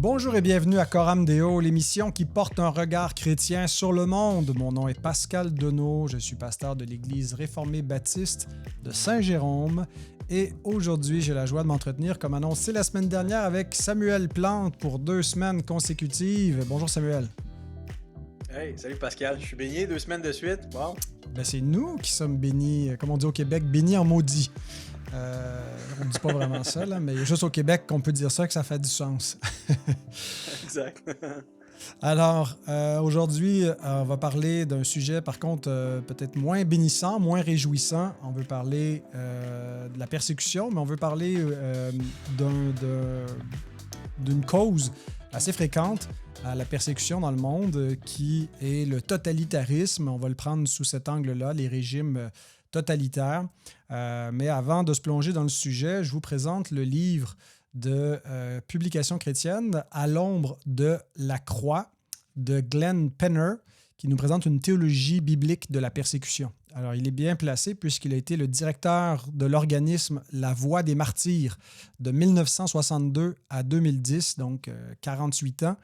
Bonjour et bienvenue à Coram Deo, l'émission qui porte un regard chrétien sur le monde. Mon nom est Pascal Deneau, je suis pasteur de l'Église réformée baptiste de Saint-Jérôme et aujourd'hui j'ai la joie de m'entretenir comme annoncé la semaine dernière avec Samuel Plante pour 2 semaines consécutives. Bonjour Samuel. Hey, salut Pascal, je suis baigné 2 semaines de suite. Wow. Ben, c'est nous qui sommes bénis, comme on dit au Québec, bénis en maudit. On ne dit pas vraiment ça, là, mais juste au Québec qu'on peut dire ça, que ça fait du sens. Exact. Alors, aujourd'hui, on va parler d'un sujet, par contre, peut-être moins bénissant, moins réjouissant. On veut parler de la persécution, mais on veut parler d'une cause assez fréquente à la persécution dans le monde, qui est le totalitarisme. On va le prendre sous cet angle-là, les régimes totalitaires. Mais avant de se plonger dans le sujet, je vous présente le livre de Publication chrétienne à l'ombre de la croix de Glenn Penner, qui nous présente une théologie biblique de la persécution. Alors, il est bien placé puisqu'il a été le directeur de l'organisme La Voix des Martyrs de 1962 à 2010, donc 48 ans.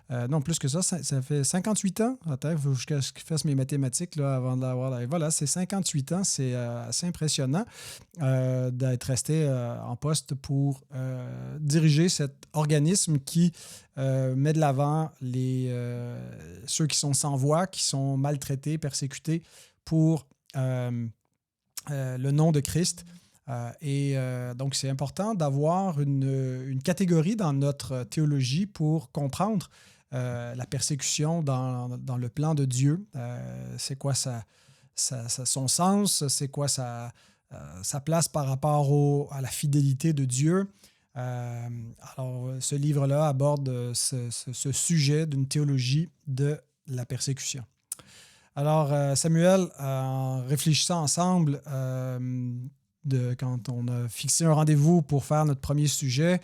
Non, plus que ça fait 58 ans. Attends, il faut que je fasse mes mathématiques là, avant de l'avoir. Voilà, c'est 58 ans. C'est assez impressionnant d'être resté en poste pour diriger cet organisme qui met de l'avant ceux qui sont sans voix, qui sont maltraités, persécutés pour le nom de Christ. Donc, c'est important d'avoir une catégorie dans notre théologie pour comprendre la persécution dans le plan de Dieu. C'est quoi son sens? C'est quoi sa place par rapport à la fidélité de Dieu? Alors, ce livre-là aborde ce sujet d'une théologie de la persécution. Alors, Samuel, en réfléchissant ensemble, quand on a fixé un rendez-vous pour faire notre premier sujet,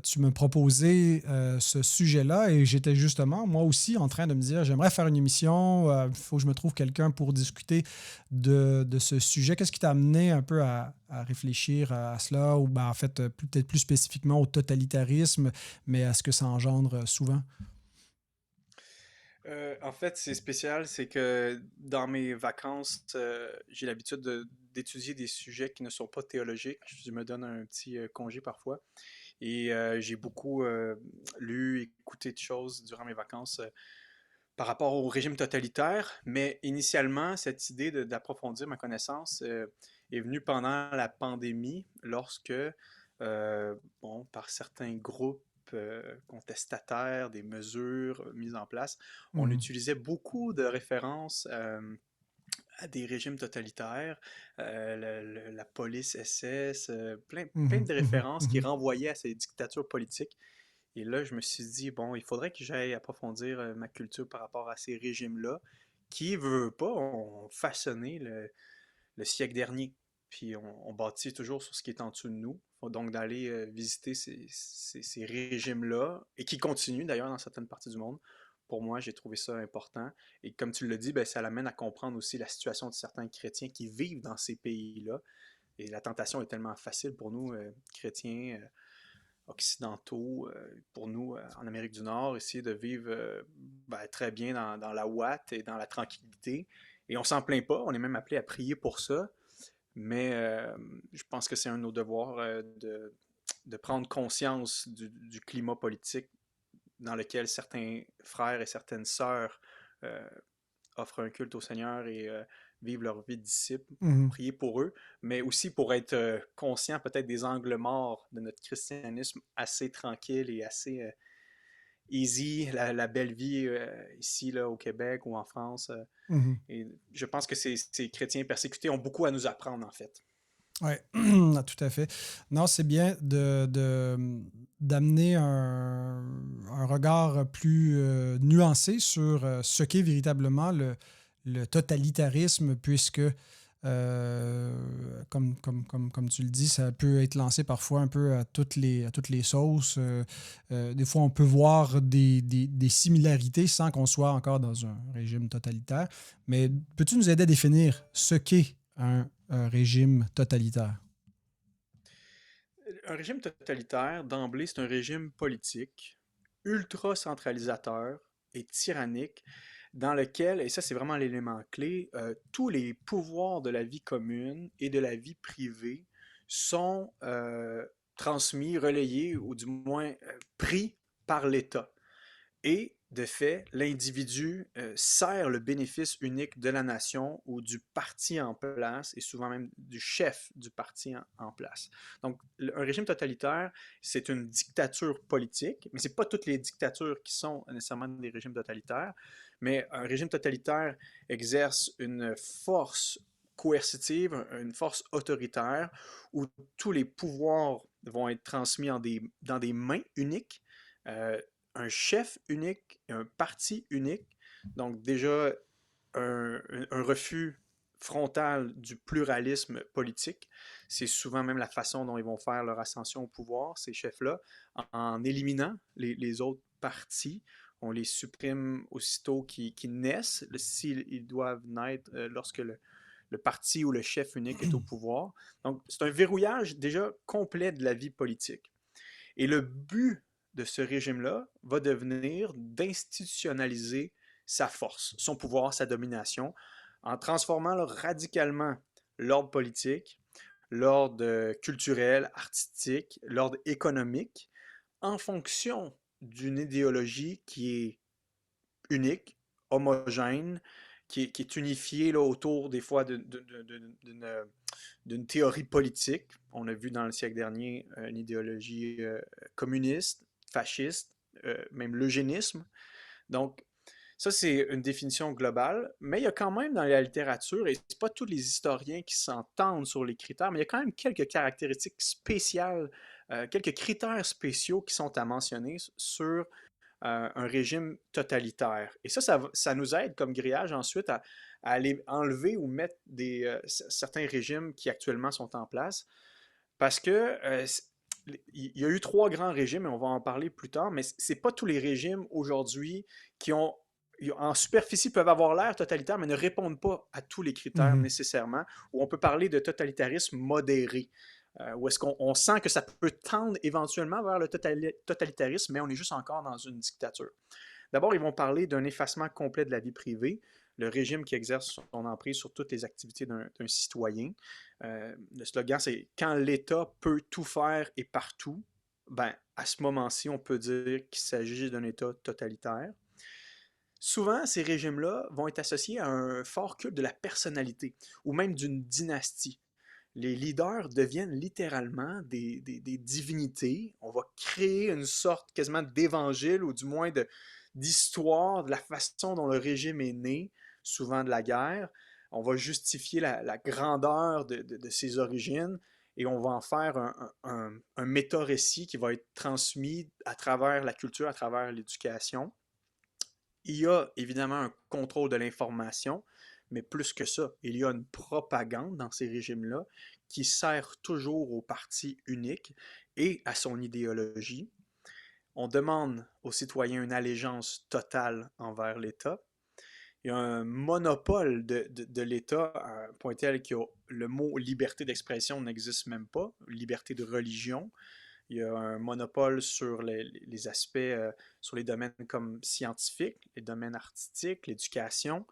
tu me proposais ce sujet-là et j'étais justement, moi aussi, en train de me dire, j'aimerais faire une émission, il faut que je me trouve quelqu'un pour discuter de ce sujet. Qu'est-ce qui t'a amené un peu à réfléchir à cela ou en fait, peut-être plus spécifiquement au totalitarisme, mais à ce que ça engendre souvent? En fait, c'est spécial, c'est que dans mes vacances, j'ai l'habitude d'étudier des sujets qui ne sont pas théologiques. Je me donne un petit congé parfois. Et j'ai beaucoup lu, écouté de choses durant mes vacances par rapport au régime totalitaire. Mais initialement, cette idée d'approfondir ma connaissance est venue pendant la pandémie, lorsque, par certains groupes contestataires, des mesures mises en place, on Mhm. utilisait beaucoup de références à des régimes totalitaires, la police SS, plein Mhm. de Mhm. références qui Mhm. renvoyaient à ces dictatures politiques. Et là, je me suis dit, bon, il faudrait que j'aille approfondir ma culture par rapport à ces régimes-là, qui, veut pas, ont façonné le siècle dernier. Puis on bâtit toujours sur ce qui est en dessous de nous. Faut donc d'aller visiter ces régimes-là, et qui continuent d'ailleurs dans certaines parties du monde. Pour moi, j'ai trouvé ça important. Et comme tu l'as dit, ben, ça l'amène à comprendre aussi la situation de certains chrétiens qui vivent dans ces pays-là. Et la tentation est tellement facile pour nous, chrétiens occidentaux, pour nous en Amérique du Nord, essayer de vivre très bien dans la ouate et dans la tranquillité. Et on s'en plaint pas, on est même appelé à prier pour ça. Mais je pense que c'est un de nos devoirs de prendre conscience du climat politique dans lequel certains frères et certaines sœurs euh, offrent un culte au Seigneur et vivent leur vie de disciples, Mhm. prier pour eux, mais aussi pour être conscient peut-être des angles morts de notre christianisme assez tranquille et assez easy, la belle vie ici là, au Québec ou en France. Mhm. Et je pense que ces chrétiens persécutés ont beaucoup à nous apprendre en fait. Oui, tout à fait. Non, c'est bien d'amener un regard plus nuancé sur ce qu'est véritablement le totalitarisme, puisque, comme tu le dis, ça peut être lancé parfois un peu à toutes les sauces. Des fois, on peut voir des similarités sans qu'on soit encore dans un régime totalitaire. Mais peux-tu nous aider à définir ce qu'est un régime totalitaire? Un régime totalitaire, d'emblée, c'est un régime politique ultra centralisateur et tyrannique dans lequel, et ça c'est vraiment l'élément clé, tous les pouvoirs de la vie commune et de la vie privée sont transmis, relayés ou du moins pris par l'État. Et de fait, l'individu sert le bénéfice unique de la nation ou du parti en place et souvent même du chef du parti en place. Donc, un régime totalitaire, c'est une dictature politique, mais ce n'est pas toutes les dictatures qui sont nécessairement des régimes totalitaires, mais un régime totalitaire exerce une force coercitive, une force autoritaire où tous les pouvoirs vont être transmis dans des mains uniques. Un chef unique, un parti unique. Donc déjà, un refus frontal du pluralisme politique. C'est souvent même la façon dont ils vont faire leur ascension au pouvoir, ces chefs-là, en éliminant les autres partis. On les supprime aussitôt qu'ils naissent, s'ils doivent naître lorsque le parti ou le chef unique est au pouvoir. Donc, c'est un verrouillage déjà complet de la vie politique. Et le but de ce régime-là va devenir d'institutionnaliser sa force, son pouvoir, sa domination, en transformant là, radicalement l'ordre politique, l'ordre culturel, artistique, l'ordre économique, en fonction d'une idéologie qui est unique, homogène, qui est unifiée là, autour des fois d'une théorie politique. On a vu dans le siècle dernier une idéologie communiste, fasciste, même l'eugénisme. Donc, ça, c'est une définition globale, mais il y a quand même dans la littérature, et ce n'est pas tous les historiens qui s'entendent sur les critères, mais il y a quand même quelques caractéristiques spéciales, quelques critères spéciaux qui sont à mentionner sur un régime totalitaire. Et ça nous aide comme grillage ensuite à aller enlever ou mettre certains régimes qui actuellement sont en place. Parce que il y a eu trois grands régimes, et on va en parler plus tard, mais ce n'est pas tous les régimes aujourd'hui qui ont, en superficie, peuvent avoir l'air totalitaire, mais ne répondent pas à tous les critères Mhm. nécessairement, où on peut parler de totalitarisme modéré. Où est-ce qu'on sent que ça peut tendre éventuellement vers le totalitarisme, mais on est juste encore dans une dictature. D'abord, ils vont parler d'un effacement complet de la vie privée, le régime qui exerce son emprise sur toutes les activités d'un citoyen. Le slogan, c'est « Quand l'État peut tout faire et partout », ben, à ce moment-ci, on peut dire qu'il s'agit d'un État totalitaire. Souvent, ces régimes-là vont être associés à un fort culte de la personnalité ou même d'une dynastie. Les leaders deviennent littéralement des divinités. On va créer une sorte quasiment d'évangile ou du moins d'histoire de la façon dont le régime est né, souvent de la guerre. On va justifier la grandeur de ses origines et on va en faire un méta-récit qui va être transmis à travers la culture, à travers l'éducation. Il y a évidemment un contrôle de l'information, mais plus que ça, il y a une propagande dans ces régimes-là qui sert toujours au parti unique et à son idéologie. On demande aux citoyens une allégeance totale envers l'État. Il y a un monopole de l'État à un point tel que le mot liberté d'expression n'existe même pas, liberté de religion. Il y a un monopole sur les aspects, sur les domaines comme scientifiques, les domaines artistiques, l'éducation.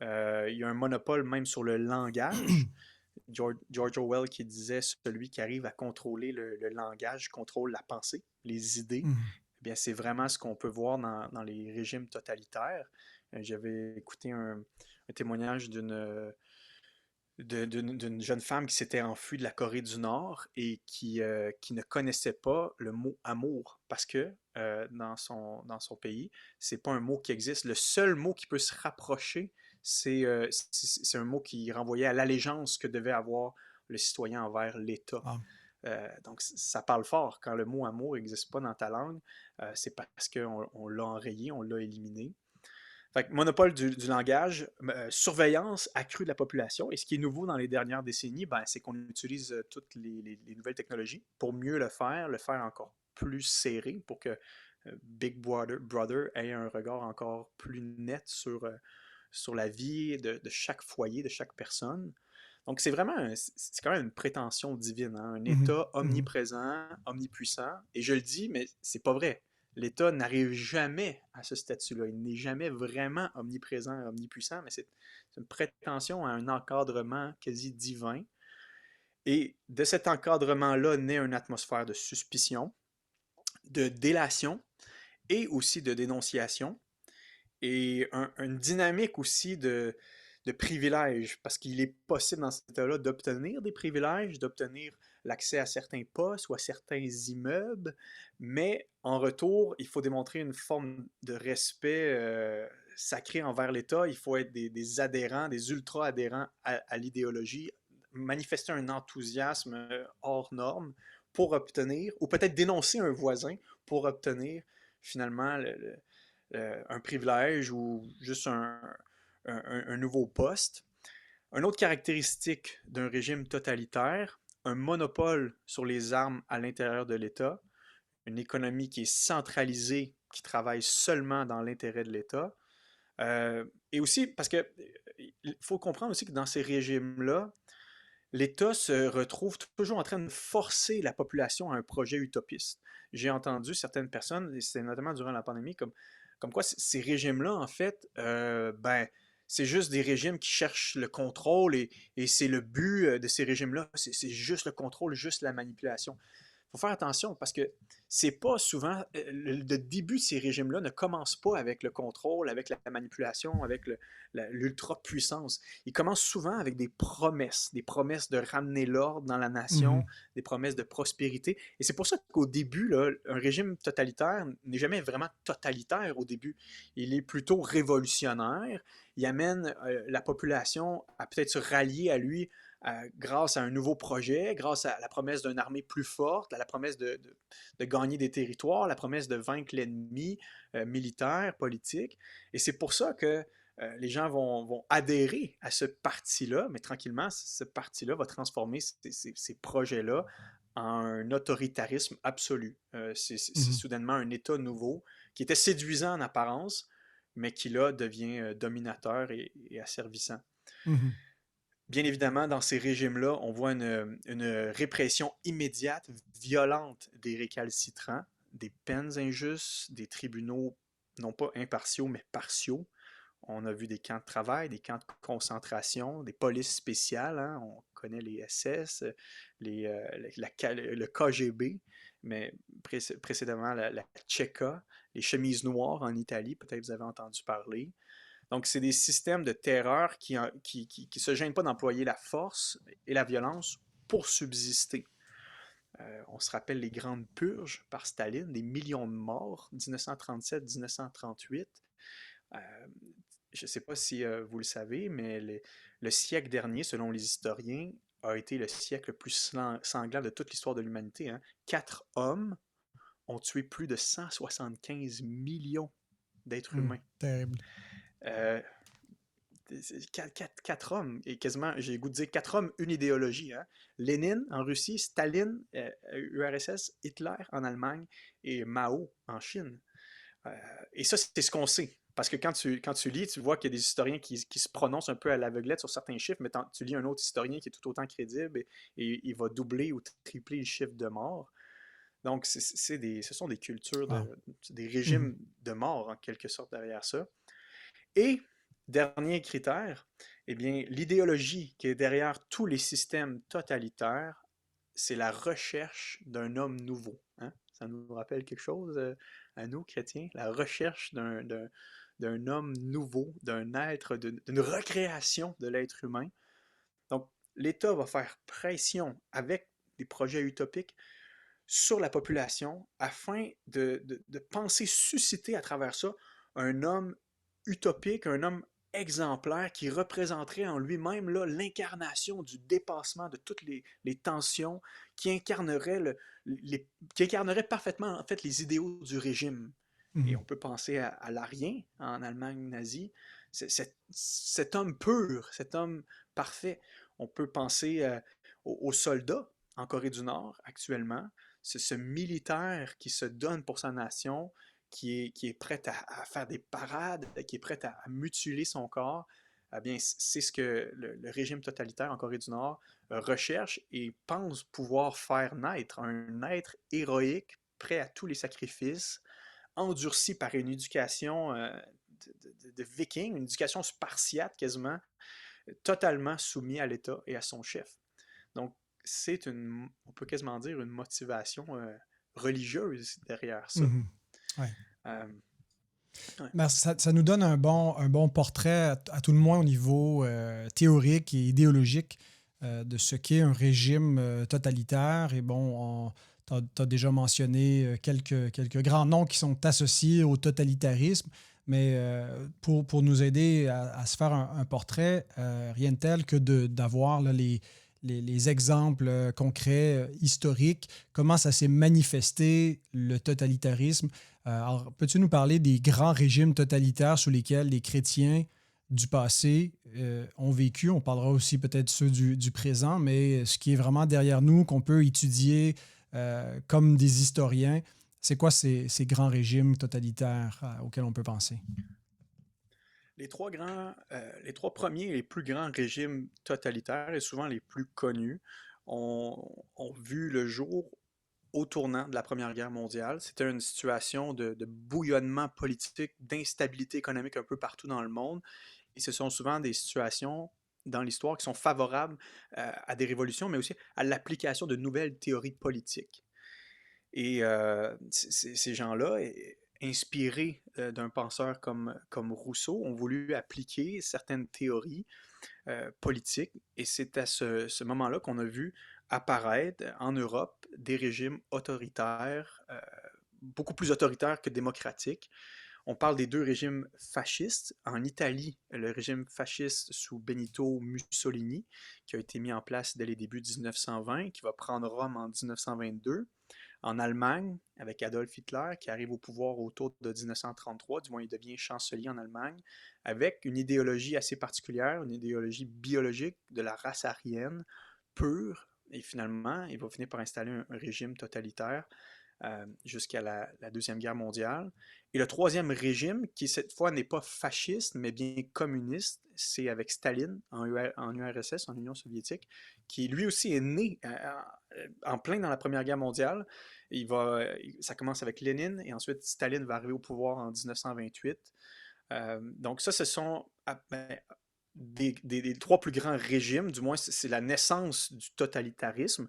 Il y a un monopole même sur le langage. George Orwell qui disait celui qui arrive à contrôler le langage contrôle la pensée, les idées. Mhm. Eh bien, c'est vraiment ce qu'on peut voir dans les régimes totalitaires. J'avais écouté un témoignage d'une jeune femme qui s'était enfuie de la Corée du Nord et qui ne connaissait pas le mot amour parce que dans son pays, c'est pas un mot qui existe. Le seul mot qui peut se rapprocher, c'est un mot qui renvoyait à l'allégeance que devait avoir le citoyen envers l'État. Ah. Donc, ça parle fort. Quand le mot amour n'existe pas dans ta langue, c'est parce qu'on l'a enrayé, on l'a éliminé. Fait que monopole du langage, surveillance accrue de la population. Et ce qui est nouveau dans les dernières décennies, ben, c'est qu'on utilise toutes les nouvelles technologies pour mieux le faire encore plus serré, pour que Big Brother ait un regard encore plus net sur la vie de chaque foyer, de chaque personne. Donc, c'est quand même une prétention divine, hein? Un Mhm. État Mhm. omniprésent, omnipuissant. Et je le dis, mais c'est pas vrai. l'État n'arrive jamais à ce statut-là. Il n'est jamais vraiment omniprésent, omnipuissant, mais c'est une prétention à un encadrement quasi divin. Et de cet encadrement-là naît une atmosphère de suspicion, de délation et aussi de dénonciation, et une dynamique aussi de privilèges, parce qu'il est possible dans cet état-là d'obtenir des privilèges, d'obtenir l'accès à certains postes ou à certains immeubles, mais en retour, il faut démontrer une forme de respect sacré envers l'État. Il faut être des adhérents, des ultra-adhérents à l'idéologie, manifester un enthousiasme hors norme pour obtenir, ou peut-être dénoncer un voisin pour obtenir finalement un privilège ou juste un nouveau poste. Une autre caractéristique d'un régime totalitaire, un monopole sur les armes à l'intérieur de l'État, une économie qui est centralisée, qui travaille seulement dans l'intérêt de l'État. Et aussi, parce que il faut comprendre aussi que dans ces régimes-là, l'État se retrouve toujours en train de forcer la population à un projet utopiste. J'ai entendu certaines personnes, et c'est notamment durant la pandémie, comme quoi ces régimes-là, en fait, c'est juste des régimes qui cherchent le contrôle et c'est le but de ces régimes-là, c'est juste le contrôle, juste la manipulation. Il faut faire attention parce que c'est pas souvent. Le début de ces régimes-là ne commence pas avec le contrôle, avec la manipulation, avec l'ultra-puissance. Ils commencent souvent avec des promesses de ramener l'ordre dans la nation, Mhm. des promesses de prospérité. Et c'est pour ça qu'au début, là, un régime totalitaire n'est jamais vraiment totalitaire au début. Il est plutôt révolutionnaire. Il amène la population à peut-être se rallier à lui grâce à un nouveau projet, grâce à la promesse d'une armée plus forte, à la promesse de gagner des territoires, la promesse de vaincre l'ennemi militaire, politique. Et c'est pour ça que les gens vont adhérer à ce parti-là, mais tranquillement, ce parti-là va transformer ces projets-là en un autoritarisme absolu. C'est Mhm. soudainement un État nouveau qui était séduisant en apparence, mais qui là devient dominateur et asservissant. Mhm. Bien évidemment, dans ces régimes-là, on voit une répression immédiate, violente des récalcitrants, des peines injustes, des tribunaux non pas impartiaux, mais partiaux. On a vu des camps de travail, des camps de concentration, des polices spéciales. Hein. On connaît les SS, le KGB, mais précédemment la Tchéka, les chemises noires en Italie, peut-être vous avez entendu parler. Donc, c'est des systèmes de terreur qui ne se gênent pas d'employer la force et la violence pour subsister. On se rappelle les grandes purges par Staline, des millions de morts, 1937-1938. Euh, je ne sais pas si vous le savez, mais le siècle dernier, selon les historiens, a été le siècle le plus sanglant de toute l'histoire de l'humanité. Hein. 4 hommes ont tué plus de 175 millions d'êtres Mhm. humains. Terrible. Euh, quatre hommes, et quasiment, j'ai le goût de dire 4 hommes, une idéologie. Hein? Lénine en Russie, Staline, URSS, Hitler en Allemagne et Mao en Chine. Euh, et ça, c'est ce qu'on sait. Parce que quand tu lis, tu vois qu'il y a des historiens qui se prononcent un peu à l'aveuglette sur certains chiffres, mais tu lis un autre historien qui est tout autant crédible et il va doubler ou tripler le chiffre de morts. Donc, ce sont des cultures, Wow. des Mhm. régimes de mort en quelque sorte derrière ça. Et, dernier critère, eh bien, l'idéologie qui est derrière tous les systèmes totalitaires, c'est la recherche d'un homme nouveau. Hein? Ça nous rappelle quelque chose à nous, chrétiens? La recherche d'un homme nouveau, d'un être, d'une recréation de l'être humain. Donc, l'État va faire pression avec des projets utopiques sur la population afin de penser susciter à travers ça un homme utopique, un homme exemplaire qui représenterait en lui-même l'incarnation du dépassement de toutes les tensions, qui incarnerait, qui incarnerait parfaitement en fait les idéaux du régime. Et Mhm. on peut penser à l'Arien en Allemagne nazie, cet homme pur, cet homme parfait. On peut penser aux soldats en Corée du Nord actuellement, c'est ce militaire qui se donne pour sa nation, qui est prêt à faire des parades, qui est prêt à mutiler son corps. Eh bien, c'est ce que le régime totalitaire en Corée du Nord recherche et pense pouvoir faire naître, un être héroïque, prêt à tous les sacrifices, endurci par une éducation de viking, une éducation spartiate quasiment, totalement soumis à l'État et à son chef. Donc, on peut quasiment dire une motivation religieuse derrière ça. Mhm. Ouais. Euh, ouais. Ben, ça nous donne un bon portrait, à tout le moins au niveau théorique et idéologique, de ce qu'est un régime totalitaire. Et bon, tu as déjà mentionné quelques grands noms qui sont associés au totalitarisme, mais pour nous aider à se faire un portrait, rien de tel que d'avoir là, les exemples concrets, historiques, comment ça s'est manifesté, le totalitarisme. Alors, peux-tu nous parler des grands régimes totalitaires sous lesquels les chrétiens du passé ont vécu? On parlera aussi peut-être ceux du présent, mais ce qui est vraiment derrière nous, qu'on peut étudier comme des historiens, c'est quoi ces grands régimes totalitaires auxquels on peut penser? Les trois premiers et les plus grands régimes totalitaires, et souvent les plus connus, ont vu le jour au tournant de la Première Guerre mondiale. C'était une situation de bouillonnement politique, d'instabilité économique un peu partout dans le monde. Et ce sont souvent des situations dans l'histoire qui sont favorables à des révolutions, mais aussi à l'application de nouvelles théories politiques. Et ces gens-là, inspirés d'un penseur comme Rousseau, ont voulu appliquer certaines théories politiques. Et c'est à ce moment-là qu'on a vu apparaître en Europe des régimes autoritaires, beaucoup plus autoritaires que démocratiques. On parle des deux régimes fascistes. En Italie, le régime fasciste sous Benito Mussolini, qui a été mis en place dès les débuts de 1920, qui va prendre Rome en 1922. En Allemagne, avec Adolf Hitler, qui arrive au pouvoir autour de 1933, du moins il devient chancelier en Allemagne, avec une idéologie assez particulière, une idéologie biologique de la race aryenne, pure, et finalement, il va finir par installer un régime totalitaire jusqu'à la Deuxième Guerre mondiale. Et le troisième régime, qui cette fois n'est pas fasciste, mais bien communiste, c'est avec Staline en URSS, en Union soviétique, qui lui aussi est né en plein dans la Première Guerre mondiale. Ça commence avec Lénine, et ensuite Staline va arriver au pouvoir en 1928. Donc ça, ce sont des trois plus grands régimes, du moins c'est la naissance du totalitarisme.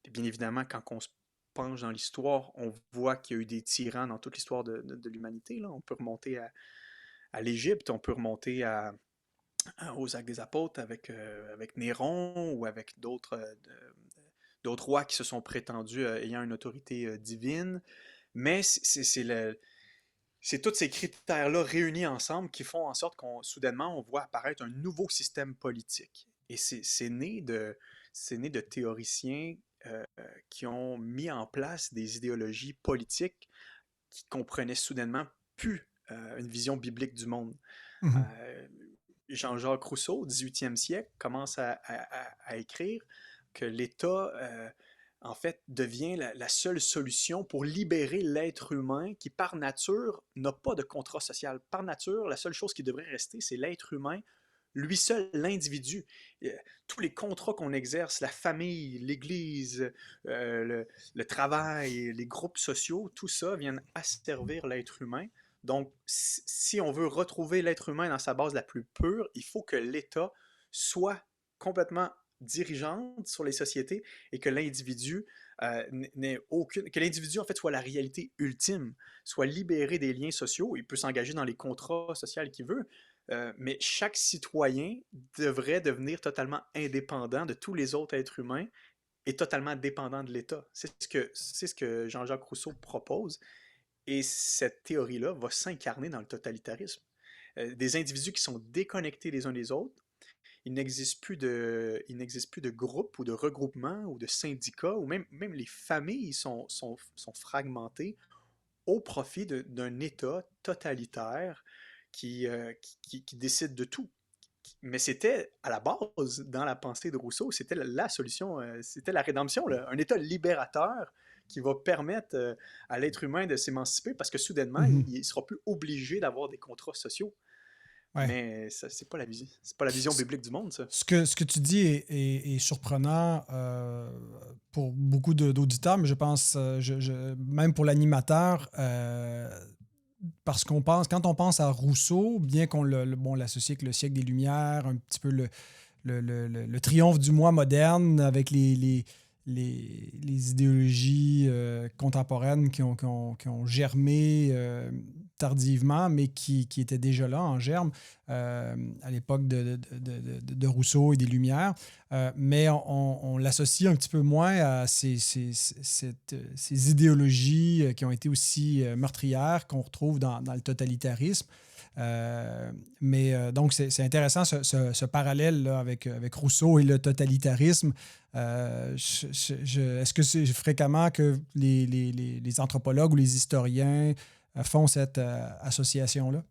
Et bien évidemment, quand on se penche dans l'histoire, on voit qu'il y a eu des tyrans dans toute l'histoire de l'humanité. Là. On peut remonter à l'Égypte, on peut remonter aux Actes des Apôtres avec Néron ou avec d'autres rois qui se sont prétendus ayant une autorité divine. Mais c'est tous ces critères-là réunis ensemble qui font en sorte qu'on soudainement on voit apparaître un nouveau système politique. Et c'est né de théoriciens qui ont mis en place des idéologies politiques qui comprenaient soudainement plus une vision biblique du monde. Mhm. Jean-Jacques Rousseau, au 18e siècle, commence à écrire que l'État, en fait, devient la seule solution pour libérer l'être humain qui, par nature, n'a pas de contrat social. Par nature, la seule chose qui devrait rester, c'est l'être humain, lui seul, l'individu. Tous les contrats qu'on exerce, la famille, l'Église, le travail, les groupes sociaux, tout ça viennent asservir l'être humain. Donc, si on veut retrouver l'être humain dans sa base la plus pure, il faut que l'État soit complètement dirigeante sur les sociétés et que l'individu que l'individu en fait soit la réalité ultime, soit libéré des liens sociaux. Il peut s'engager dans les contrats sociaux qu'il veut, mais chaque citoyen devrait devenir totalement indépendant de tous les autres êtres humains et totalement dépendant de l'État. C'est ce que Jean-Jacques Rousseau propose. Et cette théorie-là va s'incarner dans le totalitarisme. Des individus qui sont déconnectés les uns des autres, il n'existe plus de groupes ou de regroupements ou de syndicats, ou même les familles sont fragmentées au profit d'un État totalitaire qui décide de tout. Mais c'était à la base, dans la pensée de Rousseau, c'était la solution, c'était la rédemption, là. Un État libérateur qui va permettre à l'être humain de s'émanciper parce que soudainement, Mhm. il ne sera plus obligé d'avoir des contrats sociaux. Ouais. Mais ça, c'est pas la vision biblique du monde, ça. Ce que tu dis est surprenant pour beaucoup d'auditeurs, mais je pense, même pour l'animateur, parce qu'on pense, quand on pense à Rousseau, bien qu'on bon, l'associe avec le siècle des Lumières, un petit peu le triomphe du moi moderne avec les idéologies contemporaines qui ont germé tardivement, mais qui étaient déjà là en germe à l'époque de Rousseau et des Lumières. Mais on l'associe un petit peu moins à ces idéologies qui ont été aussi meurtrières qu'on retrouve dans le totalitarisme. Donc, c'est intéressant ce parallèle là, avec Rousseau et le totalitarisme. Est-ce que c'est fréquemment que les anthropologues ou les historiens font cette association-là?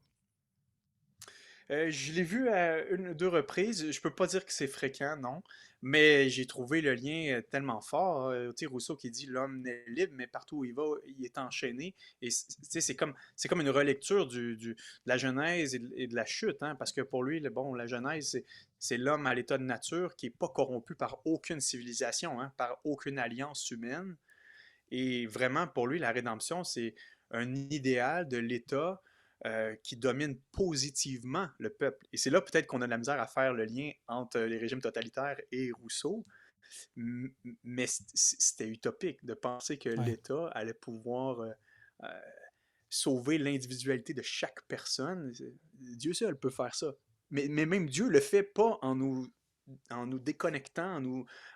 Je l'ai vu à une ou deux reprises. Je peux pas dire que c'est fréquent, non, mais j'ai trouvé le lien tellement fort. Tu sais, Rousseau qui dit l'homme n'est libre, mais partout où il va, il est enchaîné. Et tu sais, c'est comme une relecture de la Genèse et de la chute, hein, parce que pour lui, bon, la Genèse, c'est l'homme à l'état de nature qui est pas corrompu par aucune civilisation, hein, par aucune alliance humaine. Et vraiment, pour lui, la rédemption, c'est un idéal de l'État qui domine positivement le peuple. Et c'est là peut-être qu'on a de la misère à faire le lien entre les régimes totalitaires et Rousseau, mais c'était utopique de penser que Ouais. l'État allait pouvoir euh, sauver l'individualité de chaque personne. Dieu seul peut faire ça. Mais même Dieu le fait pas en nous déconnectant,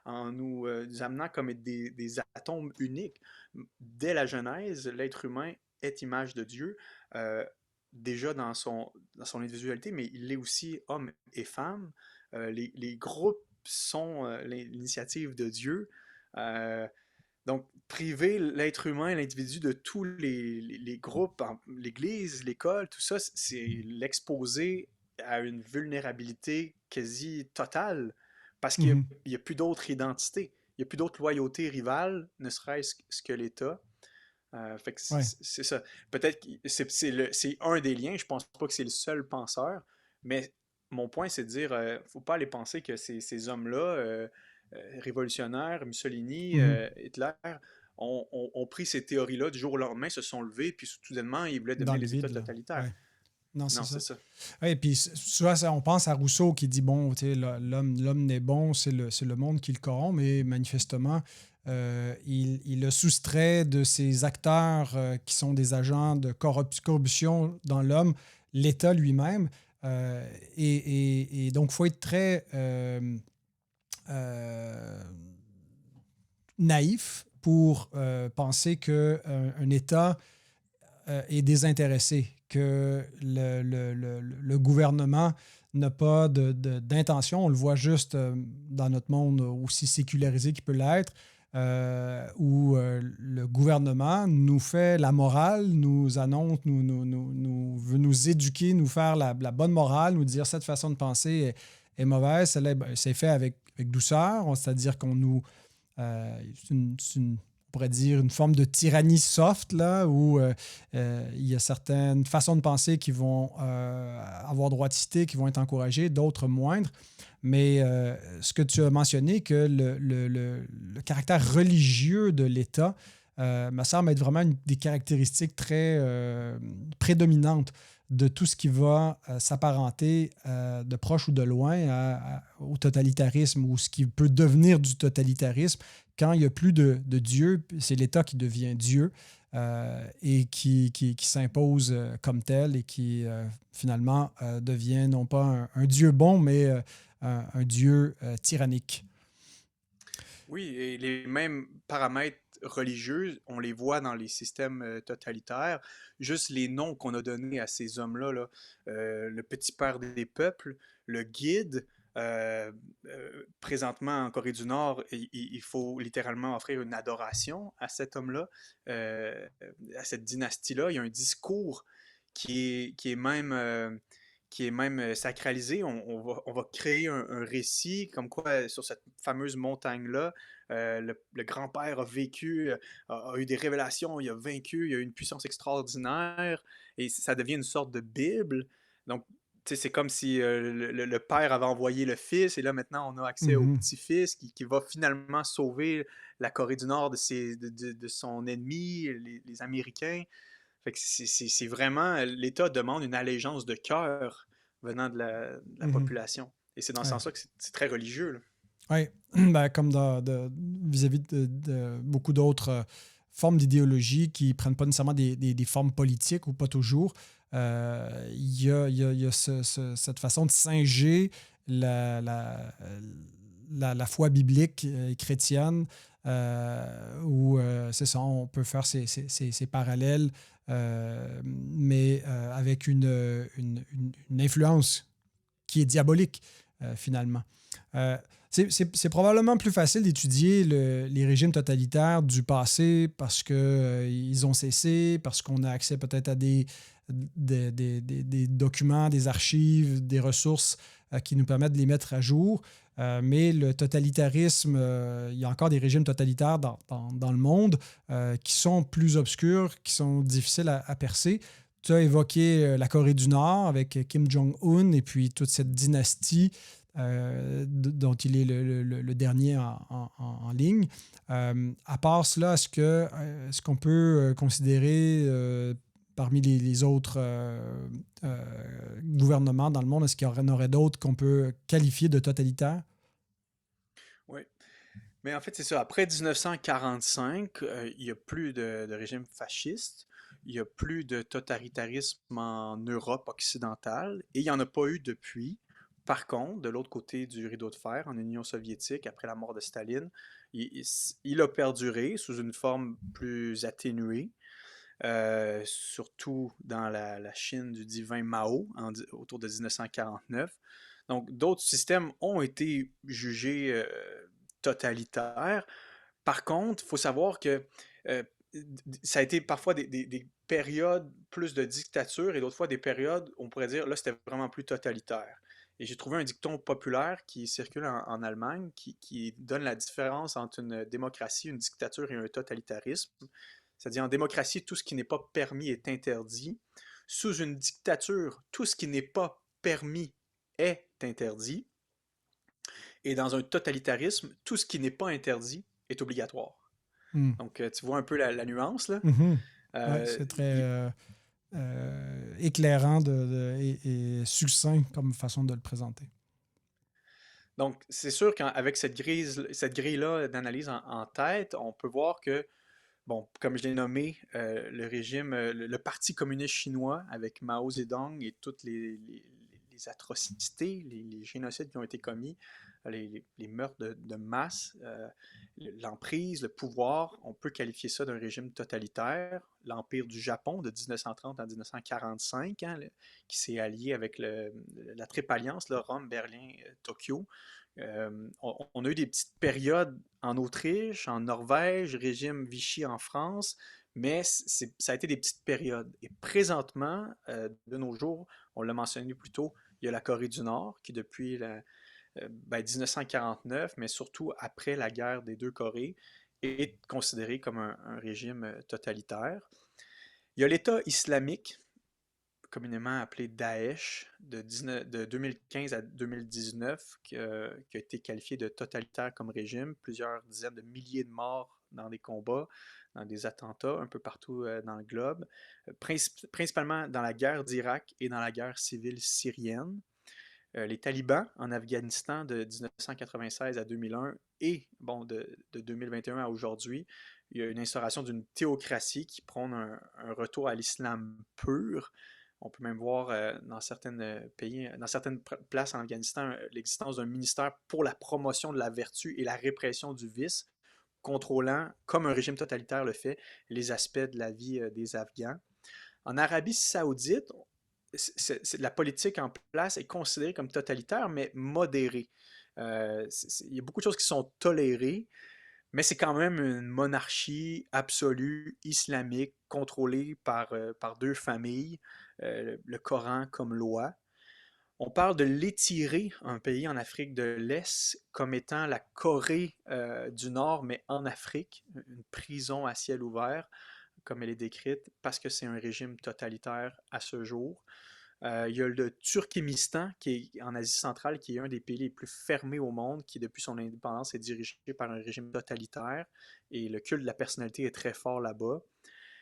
en nous amenant comme des atomes uniques. Dès la Genèse, l'être humain est image de Dieu, euh, déjà dans son individualité, mais il est aussi homme et femme. Les groupes sont l'initiative de Dieu. Euh, donc, priver l'être humain, l'individu de tous les groupes, l'Église, l'école, tout ça, c'est l'exposer à une vulnérabilité quasi totale parce qu'il Mhm. n'y a, plus d'autre identité, il n'y a plus d'autre loyauté rivale, ne serait-ce que l'État. Fait que Ouais. c'est ça. Peut-être que c'est un des liens, je pense pas que c'est le seul penseur, mais mon point, c'est de dire, faut pas aller penser que ces hommes-là, révolutionnaires, Mussolini, Mhm. Hitler, ont pris ces théories-là du jour au lendemain, se sont levés, puis soudainement, ils voulaient Dans devenir le des États vide, là. totalitaires. Ouais. Non, c'est Non, c'est ça. ça. Ouais, et puis souvent, on pense à Rousseau qui dit, bon, tu sais, l'homme n'est bon, c'est le monde qui le corrompt, mais manifestement, il le soustrait de ces acteurs qui sont des agents de corruption dans l'homme, l'État lui-même. Et donc, il faut être très euh, naïf pour penser qu'un État est désintéressé, que le gouvernement n'a pas d'intention. On le voit juste dans notre monde aussi sécularisé qu'il peut l'être, où le gouvernement nous fait la morale, nous annonce, veut nous éduquer, nous faire la bonne morale, nous dire cette façon de penser est mauvaise, c'est fait avec douceur, c'est-à-dire qu'on nous on pourrait dire une forme de tyrannie soft, là, où il y a certaines façons de penser qui vont avoir droit de cité, qui vont être encouragées, d'autres moindres. Mais ce que tu as mentionné, que le caractère religieux de l'État me semble être vraiment une des caractéristiques très prédominantes de tout ce qui va s'apparenter de proche ou de loin au totalitarisme ou ce qui peut devenir du totalitarisme quand il n'y a plus de Dieu, c'est l'État qui devient Dieu et qui s'impose comme tel et qui finalement devient non pas un Dieu bon, mais un Dieu tyrannique. Oui, et les mêmes paramètres religieux, on les voit dans les systèmes totalitaires. Juste les noms qu'on a donnés à ces hommes-là, là, le petit père des peuples, le guide. Présentement en Corée du Nord, il faut littéralement offrir une adoration à cet homme-là, à cette dynastie-là. Il y a un discours qui est même sacralisé. On va créer un récit comme quoi sur cette fameuse montagne-là, le grand-père a vécu, a eu des révélations, il a vaincu, il a eu une puissance extraordinaire et ça devient une sorte de Bible. Donc, Tu sais, c'est comme si le père avait envoyé le fils, et là maintenant on a accès au Mhm. petit-fils qui va finalement sauver la Corée du Nord de son ennemi, les Américains. Fait que c'est vraiment, l'État demande une allégeance de cœur venant de la Mhm. population. Et c'est dans ce Ouais. sens-là que c'est très religieux, là. Oui, ben, comme vis-à-vis de beaucoup d'autres formes d'idéologie qui ne prennent pas nécessairement des formes politiques ou pas toujours, il y a cette façon de singer la, la, la foi biblique et chrétienne où c'est ça, on peut faire ces parallèles, mais avec une influence qui est diabolique finalement. Euh, c'est probablement plus facile d'étudier les régimes totalitaires du passé parce qu'ils ont cessé, parce qu'on a accès peut-être à des documents, des archives, des ressources qui nous permettent de les mettre à jour. Mais le totalitarisme, il y a encore des régimes totalitaires dans le monde qui sont plus obscurs, qui sont difficiles à percer. Tu as évoqué la Corée du Nord avec Kim Jong-un et puis toute cette dynastie dont il est le dernier en ligne. À part cela, est-ce qu'on peut considérer parmi les autres gouvernements dans le monde, est-ce qu'il y en aurait d'autres qu'on peut qualifier de totalitaires? Oui. Mais en fait, c'est ça. Après 1945, il n'y a plus de régime fasciste, il n'y a plus de totalitarisme en Europe occidentale, et il n'y en a pas eu depuis. Par contre, de l'autre côté du rideau de fer, en Union soviétique, après la mort de Staline, il a perduré sous une forme plus atténuée, surtout dans la Chine du divin Mao, autour de 1949. Donc, d'autres systèmes ont été jugés totalitaires. Par contre, il faut savoir que euh, ça a été parfois des périodes plus de dictature, et d'autres fois des périodes où on pourrait dire là c'était vraiment plus totalitaire. Et j'ai trouvé un dicton populaire qui circule en Allemagne qui donne la différence entre une démocratie, une dictature et un totalitarisme. C'est-à-dire en démocratie, tout ce qui n'est pas permis est interdit. Sous une dictature, tout ce qui n'est pas permis est interdit. Et dans un totalitarisme, tout ce qui n'est pas interdit est obligatoire. Hmm. Donc, tu vois un peu la nuance, là. Mhm. Ouais, Euh, c'est très il- éclairant et succinct comme façon de le présenter. donc, c'est sûr qu'avec cette grille-là d'analyse en tête, on peut voir que, bon, comme je l'ai nommé, le régime, le Parti communiste chinois, avec Mao Zedong et toutes les atrocités, les génocides qui ont été commis, les meurtres de masse, l'emprise, le pouvoir, on peut qualifier ça d'un régime totalitaire. L'Empire du Japon de 1930 à 1945, hein, qui s'est allié avec la triple alliance, là, Rome, Berlin, Tokyo. On a eu des petites périodes en Autriche, en Norvège, régime Vichy en France, mais ça a été des petites périodes. Et présentement, de nos jours, on l'a mentionné plus tôt, il y a la Corée du Nord qui, depuis 1949, mais surtout après la guerre des deux Corées, est considéré comme un régime totalitaire. Il y a l'État islamique, communément appelé Daesh, de 2015 à 2019, qui a été qualifié de totalitaire comme régime, plusieurs dizaines de milliers de morts dans des combats, dans des attentats un peu partout dans le globe, principalement dans la guerre d'Irak et dans la guerre civile syrienne. Les talibans en Afghanistan de 1996 à 2001 et bon, de 2021 à aujourd'hui, il y a une instauration d'une théocratie qui prône un retour à l'islam pur. On peut même voir dans certains pays, dans certaines places en Afghanistan, l'existence d'un ministère pour la promotion de la vertu et la répression du vice, contrôlant, comme un régime totalitaire le fait, les aspects de la vie des Afghans. En Arabie saoudite, la politique en place est considérée comme totalitaire, mais modérée. Il y a beaucoup de choses qui sont tolérées, mais c'est quand même une monarchie absolue islamique contrôlée par deux familles, le Coran comme loi. On parle de l'étirer, un pays en Afrique de l'Est, comme étant la Corée du Nord, mais en Afrique, une prison à ciel ouvert, comme elle est décrite, parce que c'est un régime totalitaire à ce jour. Il y a le Turkménistan, qui est en Asie centrale, qui est un des pays les plus fermés au monde, qui depuis son indépendance est dirigé par un régime totalitaire, et le culte de la personnalité est très fort là-bas.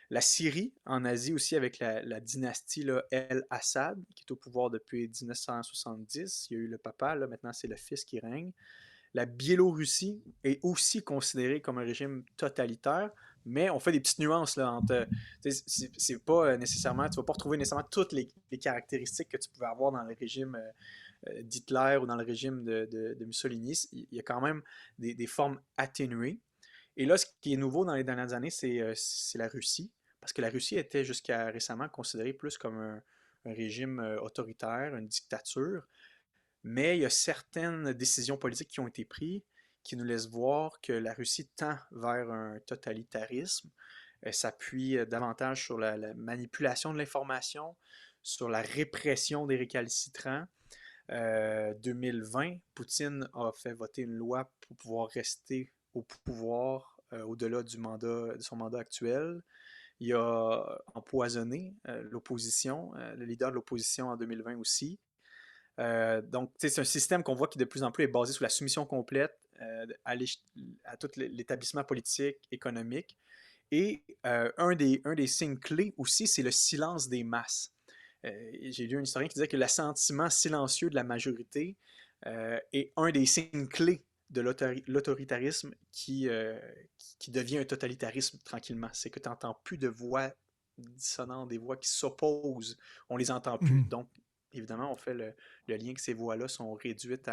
La Syrie, en Asie aussi, avec la dynastie là, El-Assad, qui est au pouvoir depuis 1970. Il y a eu le papa, là, maintenant c'est le fils qui règne. La Biélorussie est aussi considérée comme un régime totalitaire, mais on fait des petites nuances là, entre. C'est pas nécessairement. Tu vas pas retrouver nécessairement toutes les caractéristiques que tu pouvais avoir dans le régime d'Hitler ou dans le régime de Mussolini. Il y a quand même des formes atténuées. Et là, ce qui est nouveau dans les dernières années, c'est la Russie. Parce que la Russie était jusqu'à récemment considérée plus comme un régime autoritaire, une dictature. Mais il y a certaines décisions politiques qui ont été prises qui nous laissent voir que la Russie tend vers un totalitarisme. Elle s'appuie davantage sur la manipulation de l'information, sur la répression des récalcitrants. 2020, Poutine a fait voter une loi pour pouvoir rester au pouvoir au-delà de son mandat actuel. Il a empoisonné l'opposition, le leader de l'opposition en 2020 aussi. Donc, c'est un système qu'on voit qui de plus en plus est basé sur la soumission complète à tout l'établissement politique, économique. Et un des signes clés aussi, c'est le silence des masses. J'ai lu un historien qui disait que l'assentiment silencieux de la majorité est un des signes clés de l'autoritarisme qui devient un totalitarisme tranquillement. C'est que tu n'entends plus de voix dissonantes, des voix qui s'opposent. On ne les entend plus. Donc, évidemment, on fait le lien que ces voix-là sont réduites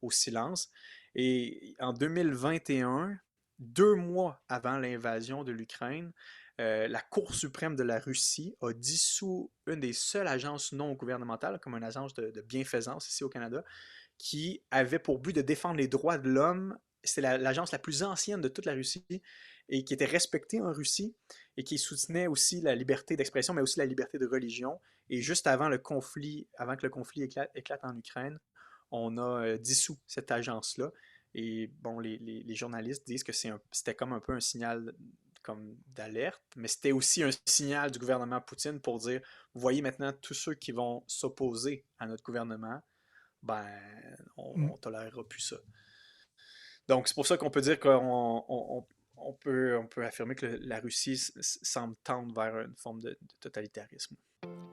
au silence. Et en 2021, 2 mois avant l'invasion de l'Ukraine, la Cour suprême de la Russie a dissous une des seules agences non gouvernementales, comme une agence de bienfaisance ici au Canada, qui avait pour but de défendre les droits de l'homme. C'est l'agence la plus ancienne de toute la Russie et qui était respectée en Russie et qui soutenait aussi la liberté d'expression, mais aussi la liberté de religion. Et juste avant que le conflit éclate en Ukraine, on a dissous cette agence-là. Et bon, les journalistes disent que c'était comme un peu un signal comme d'alerte, mais c'était aussi un signal du gouvernement Poutine pour dire, vous voyez maintenant tous ceux qui vont s'opposer à notre gouvernement, ben, on tolérera plus ça. Donc, c'est pour ça qu'on peut dire qu'on peut affirmer que la Russie semble tendre vers une forme de totalitarisme.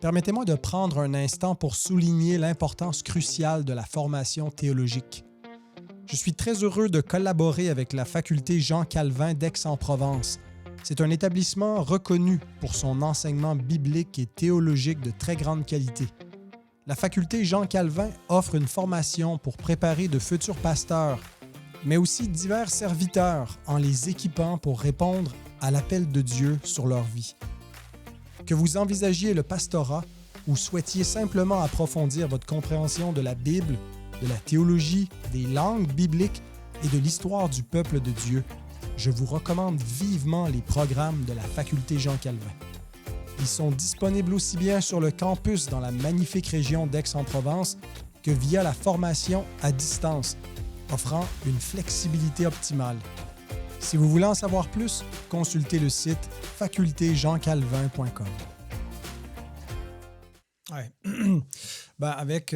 Permettez-moi de prendre un instant pour souligner l'importance cruciale de la formation théologique. Je suis très heureux de collaborer avec la faculté Jean Calvin d'Aix-en-Provence. C'est un établissement reconnu pour son enseignement biblique et théologique de très grande qualité. La faculté Jean Calvin offre une formation pour préparer de futurs pasteurs, mais aussi divers serviteurs en les équipant pour répondre à l'appel de Dieu sur leur vie. Que vous envisagiez le pastorat ou souhaitiez simplement approfondir votre compréhension de la Bible, de la théologie, des langues bibliques et de l'histoire du peuple de Dieu, je vous recommande vivement les programmes de la faculté Jean Calvin. Ils sont disponibles aussi bien sur le campus dans la magnifique région d'Aix-en-Provence que via la formation à distance, offrant une flexibilité optimale. Si vous voulez en savoir plus, consultez le site facultéjeancalvin.com. Ouais. Ben, avec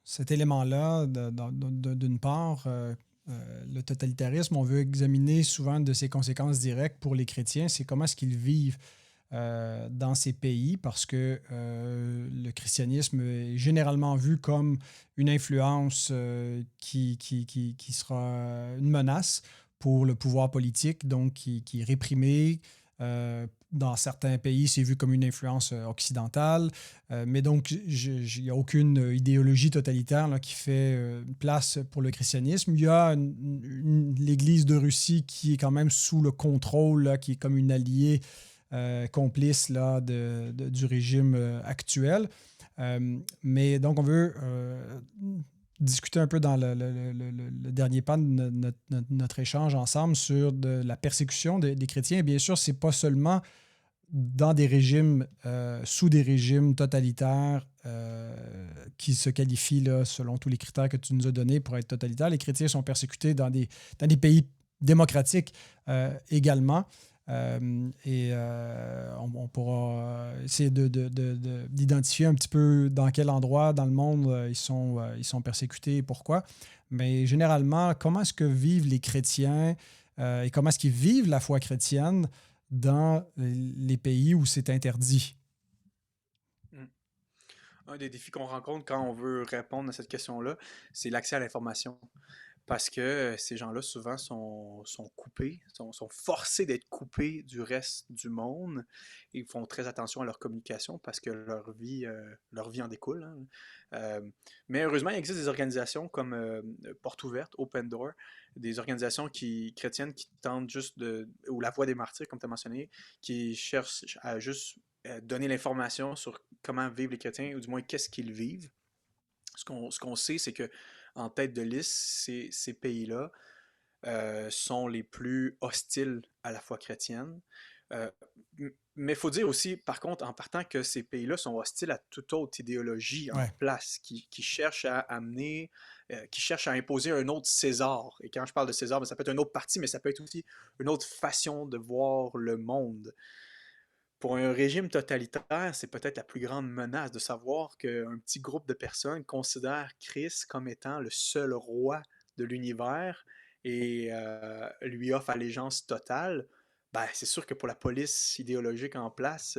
cet élément-là, d'une part, le totalitarisme, on veut examiner souvent de ses conséquences directes pour les chrétiens, c'est comment est-ce qu'ils vivent dans ces pays, parce que le christianisme est généralement vu comme une influence qui sera une menace pour le pouvoir politique, donc qui est réprimé. Dans certains pays, c'est vu comme une influence occidentale, mais donc il n'y a aucune idéologie totalitaire là, qui fait place pour le christianisme. Il y a l'Église de Russie qui est quand même sous le contrôle, là, qui est comme une alliée complice là, du régime actuel. Mais donc, on veut discuter un peu dans le dernier pan de notre échange ensemble sur la persécution des chrétiens. Et bien sûr, ce n'est pas seulement dans des régimes, sous des régimes totalitaires qui se qualifient, là, selon tous les critères que tu nous as donnés pour être totalitaires. Les chrétiens sont persécutés dans des pays démocratiques également. On pourra essayer d'identifier un petit peu dans quel endroit dans le monde ils sont persécutés et pourquoi. Mais généralement, comment est-ce que vivent les chrétiens et comment est-ce qu'ils vivent la foi chrétienne dans les pays où c'est interdit? Mm. Un des défis qu'on rencontre quand on veut répondre à cette question-là, c'est l'accès à l'information. Parce que ces gens-là, souvent, sont coupés, sont forcés d'être coupés du reste du monde. Ils font très attention à leur communication parce que leur vie en découle, hein. Euh, mais heureusement, il existe des organisations comme Porte Ouverte, Open Door, des organisations chrétiennes qui tentent juste ou La Voix des Martyrs, comme tu as mentionné, qui cherchent à juste donner l'information sur comment vivent les chrétiens, ou du moins qu'est-ce qu'ils vivent. Ce qu'on sait, c'est que en tête de liste, ces pays-là sont les plus hostiles à la foi chrétienne. Euh, mais il faut dire aussi, par contre, en partant, que ces pays-là sont hostiles à toute autre idéologie en Ouais. place qui cherche à amener, qui cherche à imposer un autre César. Et quand je parle de César, ben, ça peut être un autre parti, mais ça peut être aussi une autre façon de voir le monde. Pour un régime totalitaire, c'est peut-être la plus grande menace de savoir qu'un petit groupe de personnes considère Christ comme étant le seul roi de l'univers et lui offre allégeance totale. Ben, c'est sûr que pour la police idéologique en place,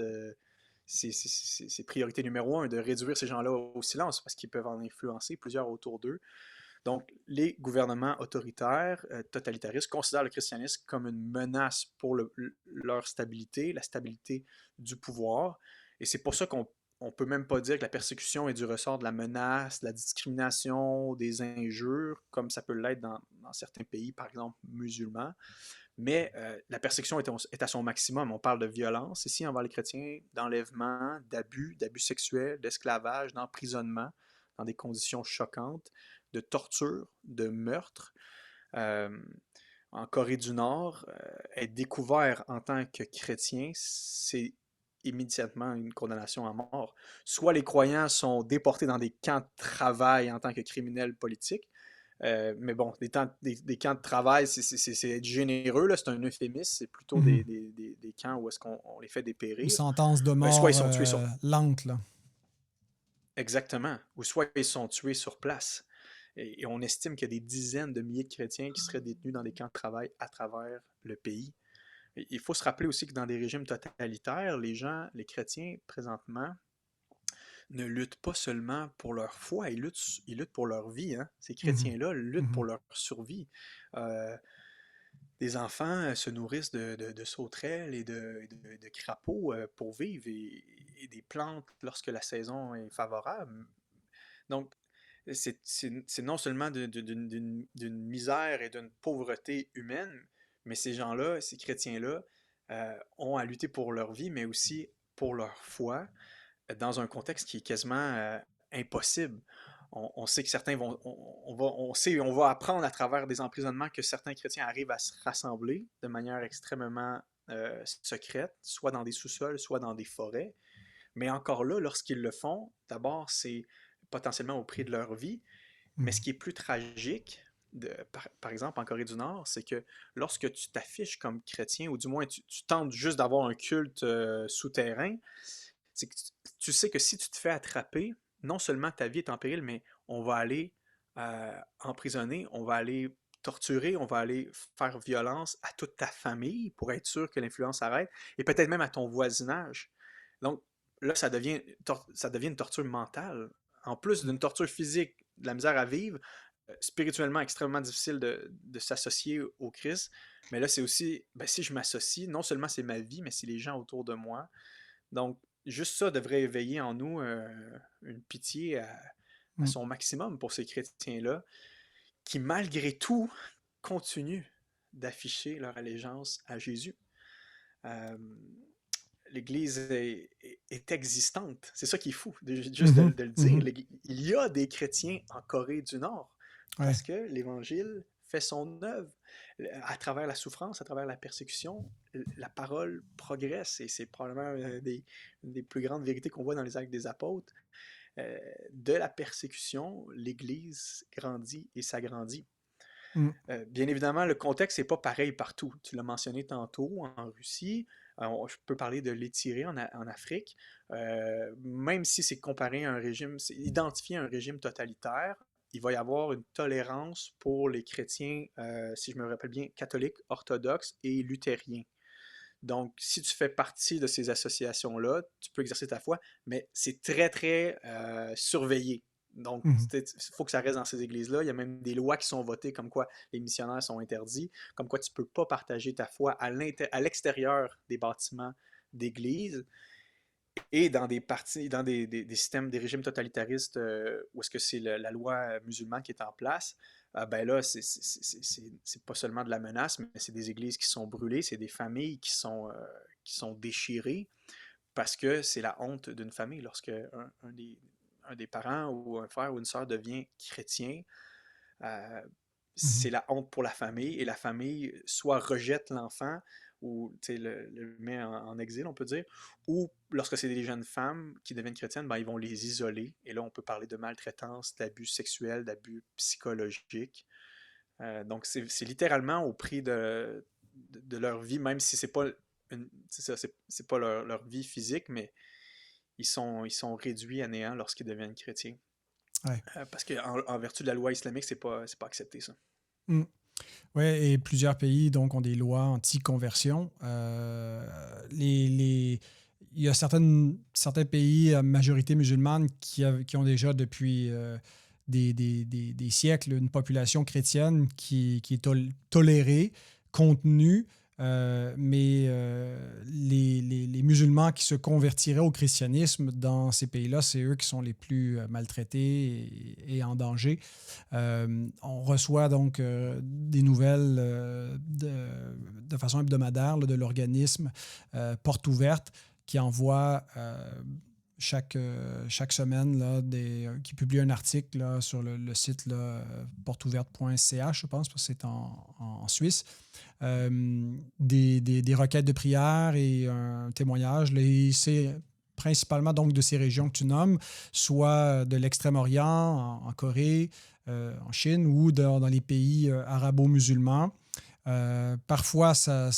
c'est priorité numéro un de réduire ces gens-là au silence parce qu'ils peuvent en influencer plusieurs autour d'eux. Donc, les gouvernements autoritaires, totalitaristes, considèrent le christianisme comme une menace pour leur stabilité, la stabilité du pouvoir. Et c'est pour ça qu'on ne peut même pas dire que la persécution est du ressort de la menace, de la discrimination, des injures, comme ça peut l'être dans certains pays, par exemple musulmans. Mais la persécution est à son maximum. On parle de violence ici envers les chrétiens, d'enlèvement, d'abus sexuels, d'esclavage, d'emprisonnement dans des conditions choquantes, de torture, de meurtre. Euh, En Corée du Nord, être découvert en tant que chrétien, c'est immédiatement une condamnation à mort. Soit les croyants sont déportés dans des camps de travail en tant que criminels politiques, mais bon, des camps de travail, c'est être généreux, là, c'est un euphémisme, c'est plutôt Mhm. des camps où est-ce qu'on les fait Une dépérir. sentence de Soit ils mort sont tués sur... lente, là. Exactement. Ou soit ils sont tués sur place. Et on estime qu'il y a des dizaines de milliers de chrétiens qui seraient détenus dans des camps de travail à travers le pays. Et il faut se rappeler aussi que dans des régimes totalitaires, les chrétiens, présentement, ne luttent pas seulement pour leur foi, ils luttent pour leur vie, hein. Ces Mhm. chrétiens-là luttent pour Mhm. leur survie. Euh, des enfants se nourrissent de sauterelles et de crapauds pour vivre et des plantes lorsque la saison est favorable. Donc, c'est non seulement d'une misère et d'une pauvreté humaine, mais ces gens-là, ces chrétiens-là, ont à lutter pour leur vie, mais aussi pour leur foi, dans un contexte qui est quasiment impossible. On sait que certains vont, on va apprendre à travers des emprisonnements que certains chrétiens arrivent à se rassembler de manière extrêmement secrète, soit dans des sous-sols, soit dans des forêts. Mais encore là, lorsqu'ils le font, d'abord, c'est potentiellement au prix de leur vie. Mais ce Mhm. qui est plus tragique, par exemple en Corée du Nord, c'est que lorsque tu t'affiches comme chrétien, ou du moins tu tentes juste d'avoir un culte souterrain, c'est que tu sais que si tu te fais attraper, non seulement ta vie est en péril, mais on va aller emprisonner, on va aller torturer, on va aller faire violence à toute ta famille pour être sûr que l'influence arrête, et peut-être même à ton voisinage. Donc là, ça devient une torture mentale. En plus d'une torture physique, de la misère à vivre, spirituellement extrêmement difficile de s'associer au Christ. Mais là, c'est aussi, ben, si je m'associe, non seulement c'est ma vie, mais c'est les gens autour de moi. Donc, juste ça devrait éveiller en nous une pitié à Mhm. son maximum pour ces chrétiens-là, qui malgré tout continuent d'afficher leur allégeance à Jésus. Euh, L'Église est existante. C'est ça qui est fou, juste Mhm. de le dire. Mhm. Il y a des chrétiens en Corée du Nord Ouais. parce que l'Évangile fait son œuvre. À travers la souffrance, à travers la persécution, la parole progresse et c'est probablement une des plus grandes vérités qu'on voit dans les actes des apôtres. De la persécution, l'Église grandit et s'agrandit. Mm. Bien évidemment, le contexte n'est pas pareil partout. Tu l'as mentionné tantôt, en Russie, je peux parler de l'étiré en Afrique. Même si c'est comparé à un régime, c'est identifié à un régime totalitaire, il va y avoir une tolérance pour les chrétiens, si je me rappelle bien, catholiques, orthodoxes et luthériens. Donc, si tu fais partie de ces associations-là, tu peux exercer ta foi, mais c'est très, très surveillé. Donc, Mhm. il faut que ça reste dans ces églises-là. Il y a même des lois qui sont votées comme quoi les missionnaires sont interdits, comme quoi tu ne peux pas partager ta foi à l'extérieur des bâtiments d'église et dans des parties, dans des systèmes, des régimes totalitaristes où est-ce que c'est la loi musulmane qui est en place. Ben là, c'est pas seulement de la menace, mais c'est des églises qui sont brûlées, c'est des familles qui sont déchirées parce que c'est la honte d'une famille lorsque un des parents ou un frère ou une sœur devient chrétien. euh, Mhm. c'est la honte pour la famille et la famille soit rejette l'enfant ou le met en exil, on peut dire, ou lorsque c'est des jeunes femmes qui deviennent chrétiennes, ben, ils vont les isoler. Et là, on peut parler de maltraitance, d'abus sexuels, d'abus psychologiques. Donc, c'est littéralement au prix de leur vie, même si c'est pas c'est pas leur vie physique, mais ils sont réduits à néant lorsqu'ils deviennent chrétiens. Ouais. Parce qu'en vertu de la loi islamique, c'est pas accepté, ça. Mm. Ouais, et plusieurs pays donc ont des lois anti-conversion. Il y a certains pays à majorité musulmane qui ont déjà depuis des siècles une population chrétienne qui est tolérée, contenue, mais les musulmans qui se convertiraient au christianisme dans ces pays-là, c'est eux qui sont les plus maltraités et en danger. On reçoit donc des nouvelles de façon hebdomadaire là, de l'organisme Porte Ouverte qui envoie chaque semaine qui publie un article là, sur le site là, porteouverte.ch, je pense, parce que c'est en Suisse. Des requêtes de prière et un témoignage. C'est principalement donc de ces régions que tu nommes, soit de l'Extrême-Orient, en Corée, en Chine ou dans les pays arabo-musulmans. Parfois, ça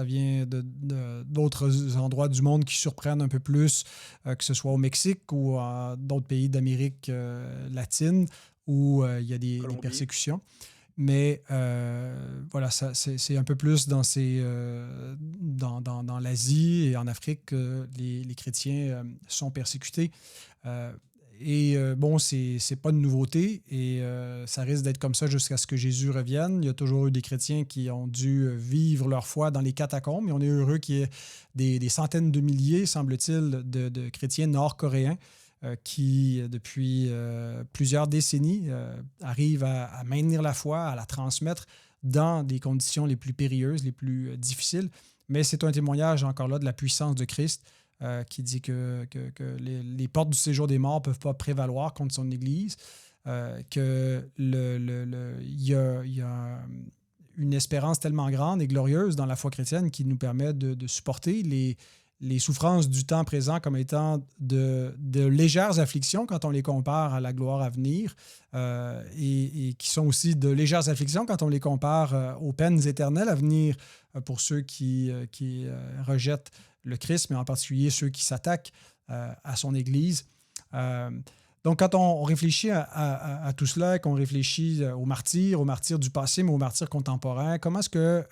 vient d'autres endroits du monde qui surprennent un peu plus, que ce soit au Mexique ou d'autres pays d'Amérique latine où il y a des Colombie. persécutions. Mais voilà, c'est un peu plus dans l'Asie et en Afrique que les chrétiens sont persécutés. Euh, bon, c'est pas de nouveauté et ça risque d'être comme ça jusqu'à ce que Jésus revienne. Il y a toujours eu des chrétiens qui ont dû vivre leur foi dans les catacombes et on est heureux qu'il y ait des centaines de milliers, semble-t-il, de chrétiens nord-coréens qui, depuis plusieurs décennies, arrivent à maintenir la foi, à la transmettre dans des conditions les plus périlleuses, les plus difficiles. Mais c'est un témoignage encore là de la puissance de Christ qui dit que les portes du séjour des morts ne peuvent pas prévaloir contre son Église, que il y a une espérance tellement grande et glorieuse dans la foi chrétienne qui nous permet de supporter les souffrances du temps présent comme étant de légères afflictions quand on les compare à la gloire à venir et qui sont aussi de légères afflictions quand on les compare aux peines éternelles à venir pour ceux qui rejettent le Christ, mais en particulier ceux qui s'attaquent à son Église. Euh, donc, quand on réfléchit à tout cela, qu'on réfléchit aux martyrs du passé, mais aux martyrs contemporains, comment est-ce que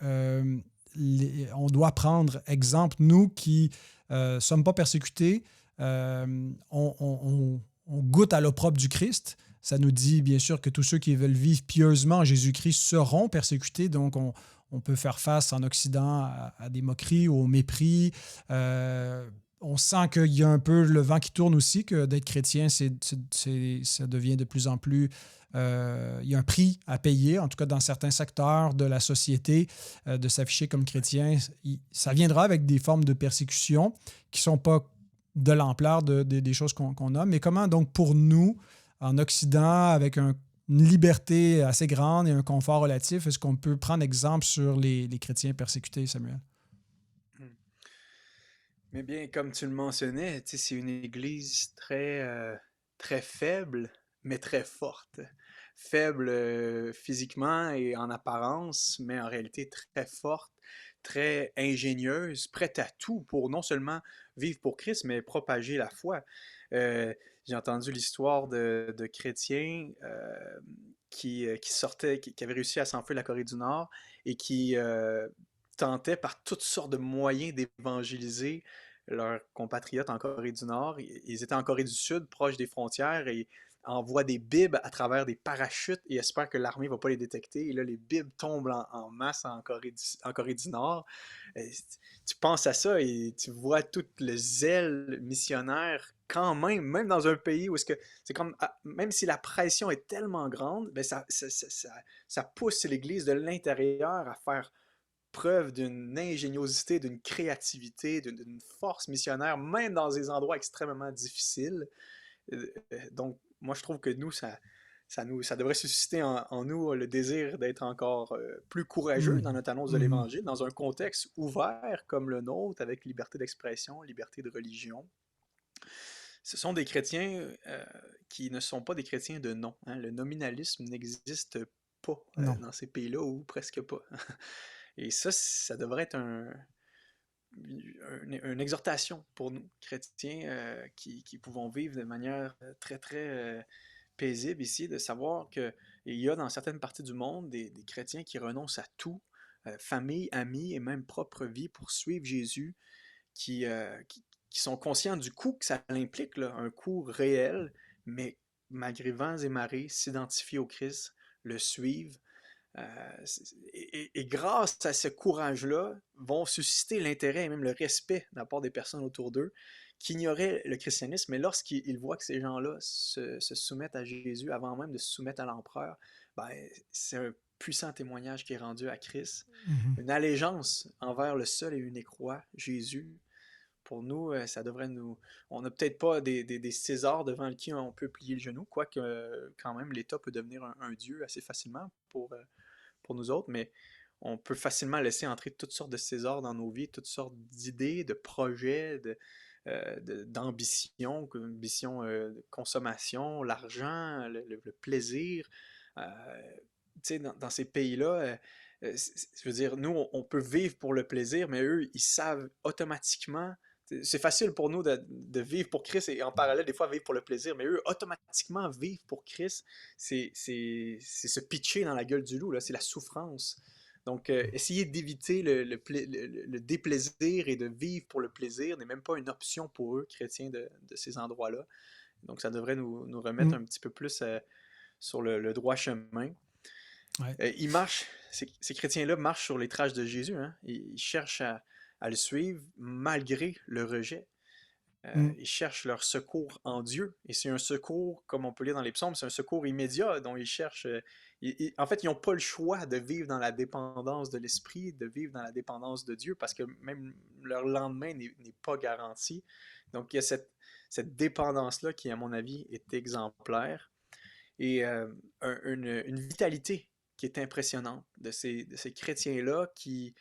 on doit prendre exemple, nous qui ne sommes pas persécutés, on goûte à l'opprobre du Christ. Ça nous dit bien sûr que tous ceux qui veulent vivre pieusement en Jésus-Christ seront persécutés. Donc, on peut faire face en Occident à des moqueries, au mépris. On sent qu'il y a un peu le vent qui tourne aussi, que d'être chrétien, ça devient de plus en plus... il y a un prix à payer, en tout cas dans certains secteurs de la société, de s'afficher comme chrétien. Ça viendra avec des formes de persécution qui ne sont pas de l'ampleur des choses qu'on a. Mais comment donc pour nous, en Occident, avec une liberté assez grande et un confort relatif, est-ce qu'on peut prendre exemple sur les chrétiens persécutés, Samuel? Hmm. Mais bien, comme tu le mentionnais, tu sais, c'est une église très faible, mais très forte. faible physiquement et en apparence, mais en réalité très forte, très ingénieuse, prête à tout pour non seulement vivre pour Christ, mais propager la foi. J'ai entendu l'histoire de chrétiens qui sortaient, qui avaient réussi à s'enfuir de la Corée du Nord et qui tentaient par toutes sortes de moyens d'évangéliser leurs compatriotes en Corée du Nord. Ils étaient en Corée du Sud, proche des frontières, et envoient des bibs à travers des parachutes et espèrent que l'armée ne va pas les détecter. Et là, les bibs tombent en masse en Corée du Nord. Et tu penses à ça et tu vois tout le zèle missionnaire quand même dans un pays où c'est comme, même si la pression est tellement grande, ben ça pousse l'Église de l'intérieur à faire preuve d'une ingéniosité, d'une créativité, d'une force missionnaire, même dans des endroits extrêmement difficiles. Donc, moi, je trouve que nous, ça devrait susciter en nous le désir d'être encore plus courageux dans Mhm. notre annonce de Mhm. l'Évangile, dans un contexte ouvert comme le nôtre, avec liberté d'expression, liberté de religion. Ce sont des chrétiens qui ne sont pas des chrétiens de nom. Hein. Le nominalisme n'existe pas Non. dans ces pays-là, ou presque pas. Et ça devrait être une exhortation pour nous, chrétiens, qui pouvons vivre de manière très, très paisible ici, de savoir qu'il y a dans certaines parties du monde des chrétiens qui renoncent à tout, famille, amis et même propre vie pour suivre Jésus, qui sont conscients du coût que ça implique, là, un coût réel, mais malgré vents et marées, s'identifient au Christ, le suivent. Et grâce à ce courage-là, vont susciter l'intérêt et même le respect de la part des personnes autour d'eux qui ignoraient le christianisme. Mais lorsqu'ils voient que ces gens-là se soumettent à Jésus avant même de se soumettre à l'empereur, ben, c'est un puissant témoignage qui est rendu à Christ. Mhm. Une allégeance envers le seul et unique roi, Jésus. Pour nous, ça devrait nous. On n'a peut-être pas des Césars devant qui on peut plier le genou, quoique quand même l'État peut devenir un dieu assez facilement pour nous autres, mais on peut facilement laisser entrer toutes sortes de Césars dans nos vies, toutes sortes d'idées, de projets, d'ambitions, ambition de consommation, l'argent, le plaisir. Euh, dans ces pays-là, je veux dire, nous, on peut vivre pour le plaisir, mais eux, ils savent automatiquement. C'est facile pour nous de vivre pour Christ et en parallèle, des fois, vivre pour le plaisir, mais eux, automatiquement, vivre pour Christ, c'est se pitcher dans la gueule du loup, là, c'est la souffrance. Donc, essayer d'éviter le déplaisir et de vivre pour le plaisir n'est même pas une option pour eux, chrétiens de ces endroits-là. Donc, ça devrait nous remettre Mhm. un petit peu plus sur le droit chemin. Ouais. Ils marchent, ces chrétiens-là marchent sur les traces de Jésus. Hein? Ils cherchent à le suivre malgré le rejet. Mhm. Ils cherchent leur secours en Dieu. Et c'est un secours, comme on peut lire dans les psaumes, c'est un secours immédiat dont ils cherchent. En fait, ils n'ont pas le choix de vivre dans la dépendance de l'Esprit, de vivre dans la dépendance de Dieu, parce que même leur lendemain n'est pas garanti. Donc, il y a cette dépendance-là qui, à mon avis, est exemplaire. Et une vitalité qui est impressionnante de ces chrétiens-là qui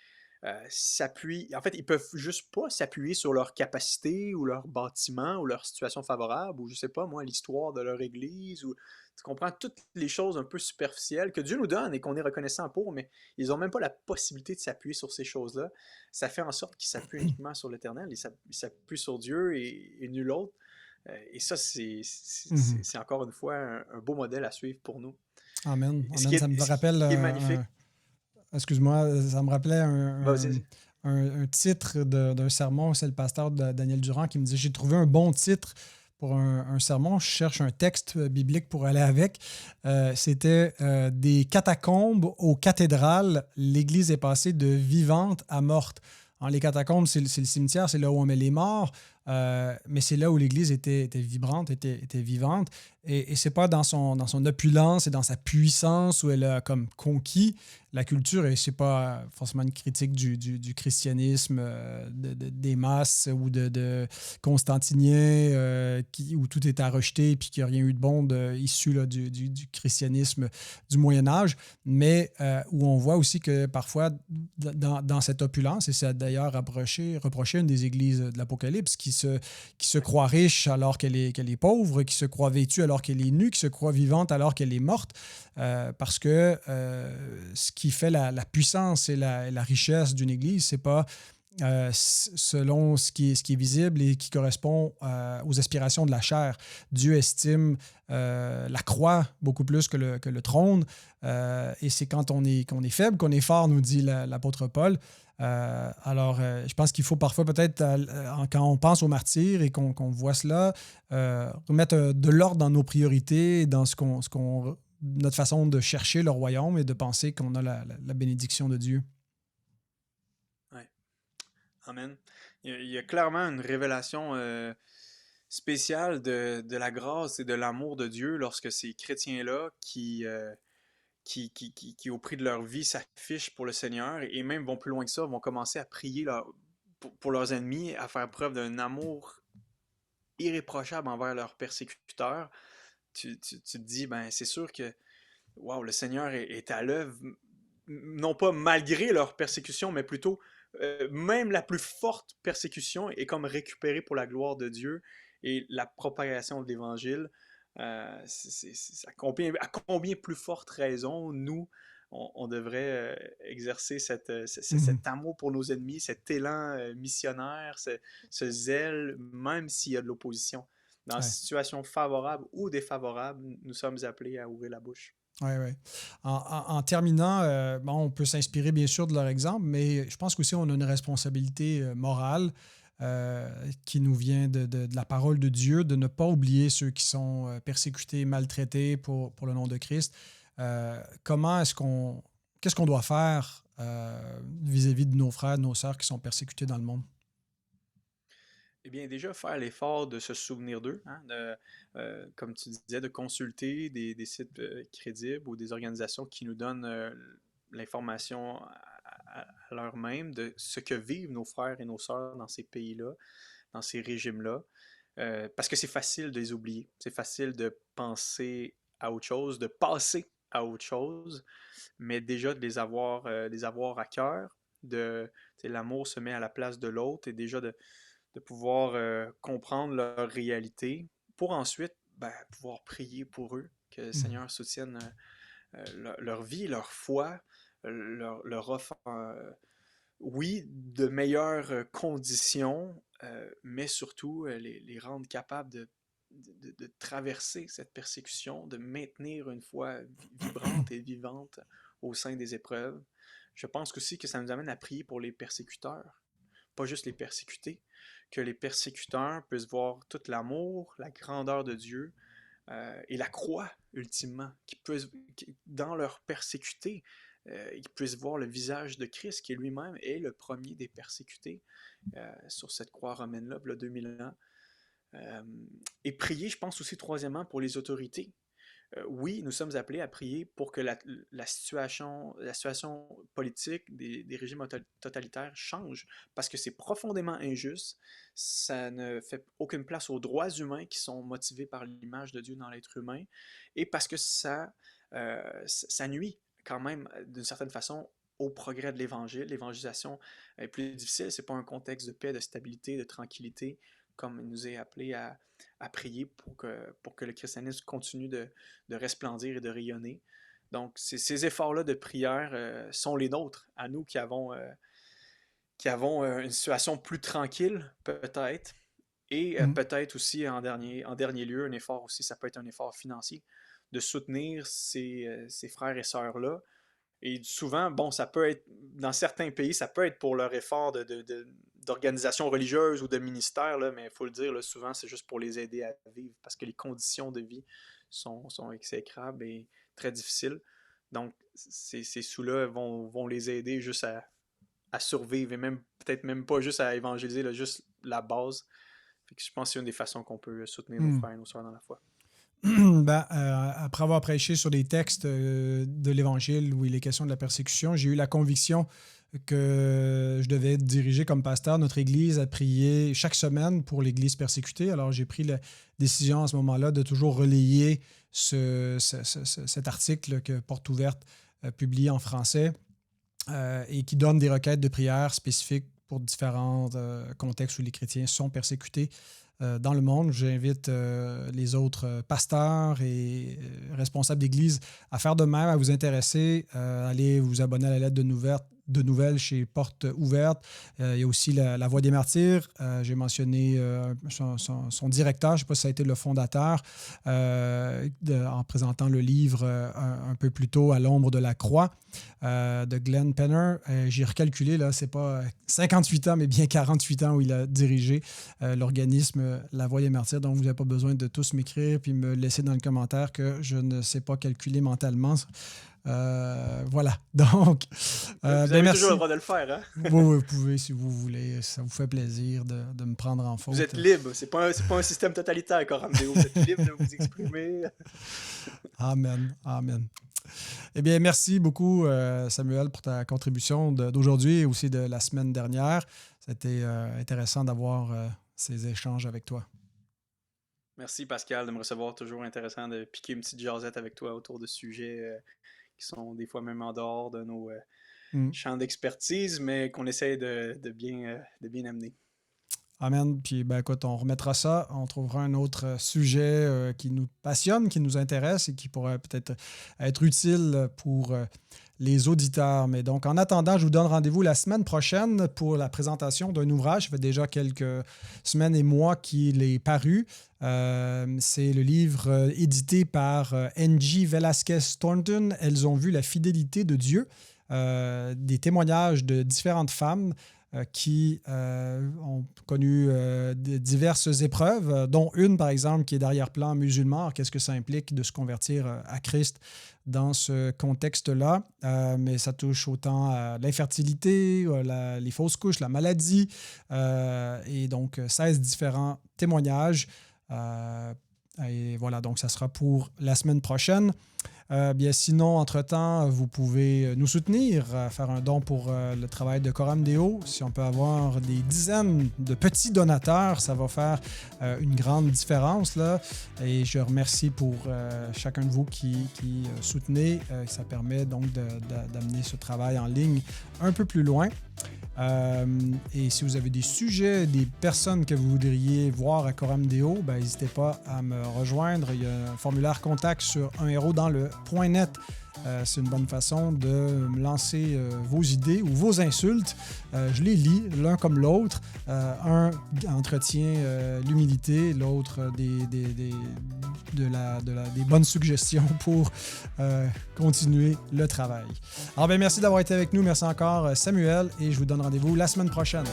s'appuient. En fait, ils peuvent juste pas s'appuyer sur leur capacité ou leur bâtiment ou leur situation favorable ou je sais pas moi, l'histoire de leur église ou tu comprends toutes les choses un peu superficielles que Dieu nous donne et qu'on est reconnaissant pour, mais ils n'ont même pas la possibilité de s'appuyer sur ces choses-là. Ça fait en sorte qu'ils s'appuient uniquement sur l'Éternel, ils s'appuient sur Dieu et nul autre. Et ça, Mhm. c'est encore une fois un beau modèle à suivre pour nous. Amen. Et Amen. Ça me ce rappelle, qui est magnifique, excuse-moi, ça me rappelait vas-y. un titre d'un sermon. C'est le pasteur Daniel Durand qui me dit: J'ai trouvé un bon titre pour un sermon. Je cherche un texte biblique pour aller avec. C'était Des catacombes aux cathédrales, l'Église est passée de vivante à morte. Les catacombes, c'est le cimetière, c'est là où on met les morts. Mais c'est là où l'Église était vibrante, était vivante. Et c'est pas dans son opulence et dans sa puissance où elle a comme conquis la culture. Et c'est pas forcément une critique du christianisme, des masses ou de constantinien où tout est à rejeter et puis qu'il n'y a rien eu de bon issu là, du christianisme du Moyen Âge. Mais où on voit aussi que parfois, dans cette opulence, et c'est d'ailleurs reproché à une des églises de l'Apocalypse, qui se croit riche alors qu'elle est pauvre, qui se croit vêtue alors alors qu'elle est nue, qui se croit vivante alors qu'elle est morte, parce que ce qui fait la puissance et la richesse d'une Église, c'est pas selon ce qui est visible et qui correspond aux aspirations de la chair. Dieu estime la croix beaucoup plus que le trône. Et c'est quand on est faible qu'on est fort, nous dit l'apôtre Paul. Je pense qu'il faut parfois peut-être, quand on pense aux martyrs et qu'on voit cela, remettre de l'ordre dans nos priorités, dans notre façon de chercher le royaume et de penser qu'on a la bénédiction de Dieu. Ouais. Amen. Il y a clairement une révélation spéciale de la grâce et de l'amour de Dieu lorsque ces chrétiens-là qui, au prix de leur vie, s'affichent pour le Seigneur et même vont plus loin que ça, vont commencer à prier pour leurs ennemis, à faire preuve d'un amour irréprochable envers leurs persécuteurs. Tu te dis, ben c'est sûr que wow, le Seigneur est à l'œuvre, non pas malgré leur persécution, mais plutôt même la plus forte persécution est comme récupérée pour la gloire de Dieu et la propagation de l'Évangile. À combien plus forte raison, nous, on devrait exercer cet amour pour nos ennemis, cet élan missionnaire, ce zèle, même s'il y a de l'opposition. Dans une situation favorable ou défavorable, nous sommes appelés à ouvrir la bouche. Oui, oui. En terminant, on peut s'inspirer bien sûr de leur exemple, mais je pense qu'aussi on a une responsabilité morale qui nous vient de la parole de Dieu, de ne pas oublier ceux qui sont persécutés, maltraités pour le nom de Christ. Qu'est-ce qu'on doit faire vis-à-vis de nos frères, de nos sœurs qui sont persécutés dans le monde? Eh bien, déjà, faire l'effort de se souvenir d'eux, hein, comme tu disais, de consulter des sites crédibles ou des organisations qui nous donnent l'information à l'heure même de ce que vivent nos frères et nos sœurs dans ces pays-là, dans ces régimes-là, parce que c'est facile de les oublier, c'est facile de penser à autre chose, de passer à autre chose, mais déjà de les avoir à cœur, l'amour se met à la place de l'autre et déjà de pouvoir comprendre leur réalité pour ensuite pouvoir prier pour eux, que le Seigneur soutienne leur vie, leur foi, leur offre, oui, de meilleures conditions, mais surtout les rendre capables de traverser cette persécution, de maintenir une foi vibrante et vivante au sein des épreuves. Je pense aussi que ça nous amène à prier pour les persécuteurs, pas juste les persécutés, que les persécuteurs puissent voir tout l'amour, la grandeur de Dieu et la croix, ultimement, dans leur persécuté, ils puissent voir le visage de Christ, qui lui-même est le premier des persécutés sur cette croix romaine-là, il y a 2000 ans. Et prier, je pense aussi, troisièmement, pour les autorités. Oui, nous sommes appelés à prier pour que la situation politique des régimes totalitaires change, parce que c'est profondément injuste, ça ne fait aucune place aux droits humains qui sont motivés par l'image de Dieu dans l'être humain, et parce que ça nuit quand même, d'une certaine façon, au progrès de l'Évangile. L'évangélisation est plus difficile, c'est pas un contexte de paix, de stabilité, de tranquillité, comme il nous est appelé à prier pour que le christianisme continue de resplendir et de rayonner. Donc, ces efforts-là de prière sont les nôtres, à nous qui avons une situation plus tranquille, peut-être, et peut-être aussi, en dernier lieu, un effort aussi, ça peut être un effort financier, de soutenir ces frères et sœurs-là. Et souvent, bon, ça peut être, dans certains pays, ça peut être pour leur effort d'organisation religieuse ou de ministère, là, mais il faut le dire, là, souvent, c'est juste pour les aider à vivre parce que les conditions de vie sont exécrables et très difficiles. Donc, ces sous-là vont les aider juste à survivre et même peut-être même pas juste à évangéliser, là, juste la base. Fait que je pense que c'est une des façons qu'on peut soutenir nos frères et nos sœurs dans la foi. Après avoir prêché sur des textes de l'Évangile où il est question de la persécution, j'ai eu la conviction que je devais diriger comme pasteur notre Église à prier chaque semaine pour l'Église persécutée. Alors, j'ai pris la décision à ce moment-là de toujours relayer cet article que Porte Ouverte publie en français et qui donne des requêtes de prière spécifiques pour différents contextes où les chrétiens sont persécutés. dans le monde. J'invite les autres pasteurs et responsables d'église à faire de même, à vous intéresser, allez vous abonner à la lettre de nouvelles chez Porte Ouverte. Il y a aussi la Voix des Martyrs. J'ai mentionné son directeur, je ne sais pas si ça a été le fondateur, en présentant le livre un peu plus tôt, À l'ombre de la croix, de Glenn Penner. J'ai recalculé, là, c'est pas 58 ans, mais bien 48 ans où il a dirigé l'organisme La Voix des Martyrs. Donc, vous n'avez pas besoin de tous m'écrire puis me laisser dans le commentaire que je ne sais pas calculer mentalement. Voilà. Donc, Vous avez merci. toujours le droit de le faire, hein? Vous pouvez, si vous voulez. Ça vous fait plaisir de me prendre en faute. Vous êtes libre. C'est pas un système totalitaire, Coram Deo. Vous êtes libre de vous exprimer. Amen. Amen. Eh bien, merci beaucoup, Samuel, pour ta contribution d'aujourd'hui et aussi de la semaine dernière. C'était intéressant d'avoir ces échanges avec toi. Merci, Pascal, de me recevoir. Toujours intéressant de piquer une petite jasette avec toi autour de sujets qui sont des fois même en dehors de nos champs d'expertise, mais qu'on essaie de bien amener. Amen. Puis, écoute, on remettra ça. On trouvera un autre sujet qui nous passionne, qui nous intéresse et qui pourrait peut-être être utile pour les auditeurs. Mais donc, en attendant, je vous donne rendez-vous la semaine prochaine pour la présentation d'un ouvrage. Ça fait déjà quelques semaines et mois qu'il est paru. C'est le livre édité par Angie Velasquez Thornton. Elles ont vu la fidélité de Dieu. Des témoignages de différentes femmes qui ont connu diverses épreuves, dont une, par exemple, qui est d'arrière-plan musulman. Alors, qu'est-ce que ça implique de se convertir à Christ dans ce contexte-là? Mais ça touche autant à l'infertilité, les fausses couches, la maladie, et donc 16 différents témoignages. Et voilà, donc ça sera pour la semaine prochaine. Bien sinon, entre-temps, vous pouvez nous soutenir, faire un don pour le travail de Coram Deo. Si on peut avoir des dizaines de petits donateurs, ça va faire une grande différence, là. Et je remercie pour chacun de vous qui soutenez. Ça permet donc d'amener ce travail en ligne un peu plus loin. Et si vous avez des sujets, des personnes que vous voudriez voir à Coram Deo, n'hésitez pas à me rejoindre. Il y a un formulaire contact sur unhéros-dans-le.net. C'est une bonne façon de me lancer vos idées ou vos insultes. Je les lis l'un comme l'autre. Un entretient l'humilité, l'autre des bonnes suggestions pour continuer le travail. Alors, merci d'avoir été avec nous. Merci encore, Samuel, et je vous donne rendez-vous la semaine prochaine.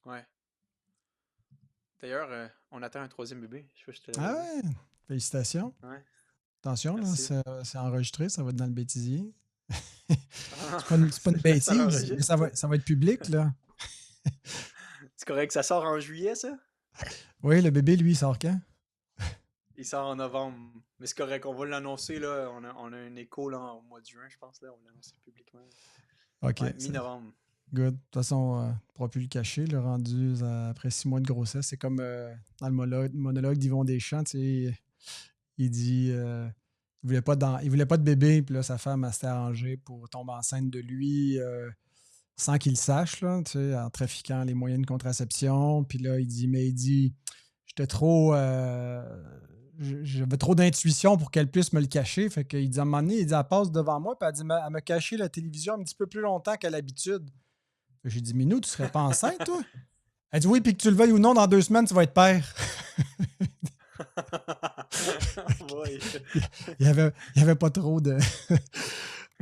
Ouais. D'ailleurs, on attend un troisième bébé. Je sais pas si Ah ouais, félicitations. Ouais. Attention, là, Merci. c'est enregistré, ça va être dans le bêtisier. C'est pas une bêtise, mais ça va être public, là. C'est correct, ça sort en juillet, ça? Oui, le bébé, lui, il sort quand? Il sort en novembre. Mais c'est correct, on va l'annoncer, là. On a un écho là, au mois de juin, je pense, là. On va l'annoncer publiquement. OK. Ouais, mi-novembre. Good. De toute façon, on ne pourra plus le cacher, le rendu après 6 mois de grossesse. C'est comme dans le monologue d'Yvon Deschamps, tu sais, il dit il voulait pas de bébé, puis là, sa femme s'était arrangée pour tomber enceinte de lui sans qu'il le sache, là, tu sais, en trafiquant les moyens de contraception. Puis là, il dit, j'étais trop... j'avais trop d'intuition pour qu'elle puisse me le cacher. Fait qu'il dit, à un moment donné, elle passe devant moi, puis elle dit, elle m'a caché la télévision un petit peu plus longtemps qu'à l'habitude. J'ai dit, Minou, tu serais pas enceinte, toi? Elle dit, oui, puis que tu le veuilles ou non, dans 2 semaines, tu vas être père. Il y avait pas trop de...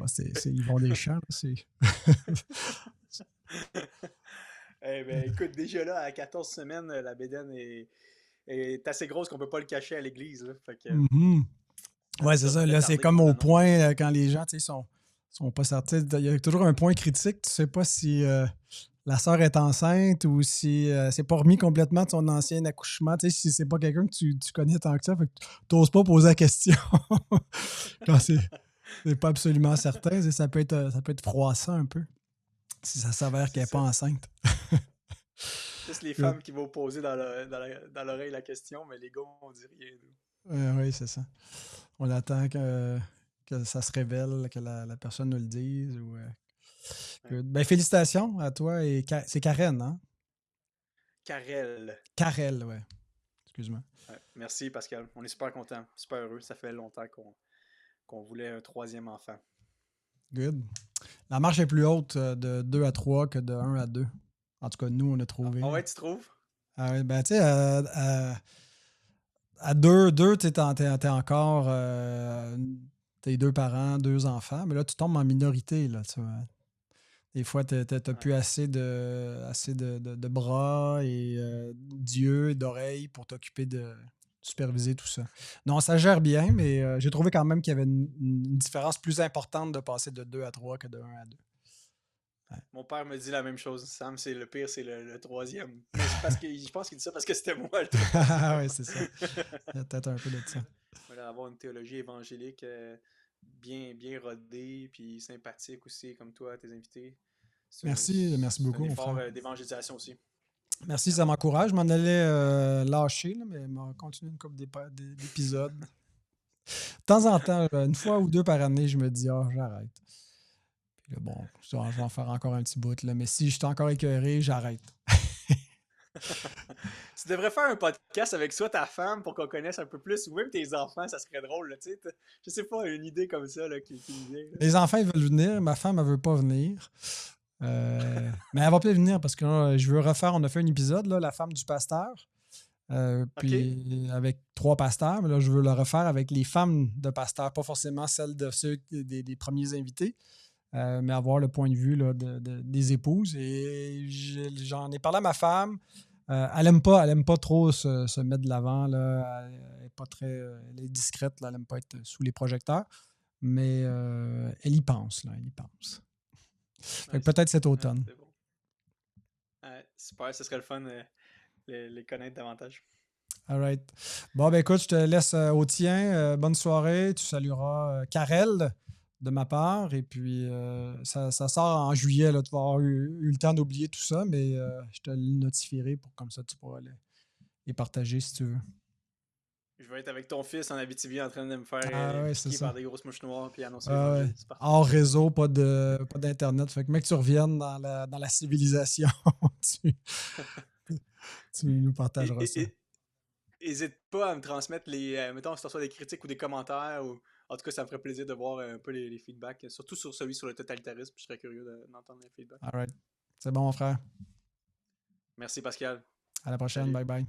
c'est Yvon Deschamps, c'est... Écoute, déjà là, à 14 semaines, la bédaine est assez grosse qu'on peut pas le cacher à l'église. Là. Fait que, ouais, c'est ça. Là, c'est comme au point, quand les gens, tu sais, sont pas certains. Il y a toujours un point critique. Tu sais pas si la sœur est enceinte ou si c'est pas remis complètement de son ancien accouchement. Tu sais, si c'est pas quelqu'un que tu connais tant que ça, fait que tu n'oses pas poser la question. Quand c'est pas absolument certain. Ça peut être froissant un peu si ça s'avère qu'elle n'est pas enceinte. Juste les femmes qui vont poser dans l'oreille la question, mais les gars, on dit rien. Oui, c'est ça. On attend que ça se révèle, que la personne nous le dise. Ouais. Good. Ben, félicitations à toi et c'est Karen, hein? Karel. Karel, ouais. Excuse-moi. Ouais. Merci, Pascal. On est super contents, super heureux. Ça fait longtemps qu'on voulait un troisième enfant. Good. La marche est plus haute de 2 à 3 que de 1 à 2. En tout cas, nous, on a trouvé. Ah ouais, tu trouves? Ah ouais, ben, tu sais, à 2, t'es encore tes 2 parents, 2 enfants, mais là, tu tombes en minorité, là, tu vois. Des fois, tu n'as Ouais. plus assez de bras et d'yeux et d'oreilles pour t'occuper de superviser tout ça. Non, ça gère bien, mais j'ai trouvé quand même qu'il y avait une différence plus importante de passer de 2 à 3 que de 1 à 2. Ouais. Mon père me dit la même chose. Sam, c'est le pire, c'est le troisième. Mais c'est parce que je pense qu'il dit ça parce que c'était moi le troisième. Oui, c'est ça. Il y a peut-être un peu de ça. Voilà, avoir une théologie évangélique bien rodée, puis sympathique aussi, comme toi, tes invités. Merci C'est un beaucoup, mon effort frère. d'évangélisation aussi. Merci, ça m'encourage. Je m'en allais lâcher, là, mais on va continuer une couple d'épisodes. De temps en temps, une fois ou deux par année, je me dis, j'arrête. Puis là, bon, je vais en faire encore un petit bout, là, mais si je suis encore écœuré, j'arrête. Tu devrais faire un podcast avec soit ta femme pour qu'on connaisse un peu plus, ou même tes enfants, ça serait drôle, là, tu sais. Je sais pas, une idée comme ça là, qui me vient. Là. Les enfants, ils veulent venir. Ma femme, elle veut pas venir. Mais elle va peut-être venir parce que je veux refaire. On a fait un épisode, là, La femme du pasteur. Puis avec 3 pasteurs, mais là, je veux le refaire avec les femmes de pasteurs, pas forcément celles de ceux des premiers invités, mais avoir le point de vue là, des épouses. Et j'en ai parlé à ma femme. Elle aime pas trop se mettre de l'avant. Là. Elle est pas très. Elle est discrète, là. Elle aime pas être sous les projecteurs. Mais elle y pense, là. Elle y pense. Fait que peut-être cet automne. C'est bon. Super, ce serait le fun les connaître davantage. All right. Bon, ben écoute, je te laisse au tien. Bonne soirée. Tu salueras Karel de ma part. Et puis, ça sort en juillet. Là. Tu vas avoir eu le temps d'oublier tout ça, mais je te le notifierai pour comme ça, tu pourras les partager si tu veux. Je vais être avec ton fils en Abitibi en train de me faire piquer c'est par ça. des grosses mouches noires puis annoncer Ouais. l'évangile. C'est parfait. Hors réseau, pas d'Internet. Fait que mec, tu reviennes dans la civilisation. tu nous partageras ça. N'hésite pas à me transmettre mettons, si tu reçois des critiques ou des commentaires, ou en tout cas, ça me ferait plaisir de voir un peu les feedbacks, surtout sur celui sur le totalitarisme. Je serais curieux d'entendre les feedbacks. All right. C'est bon, mon frère. Merci, Pascal. À la prochaine. Salut. Bye bye.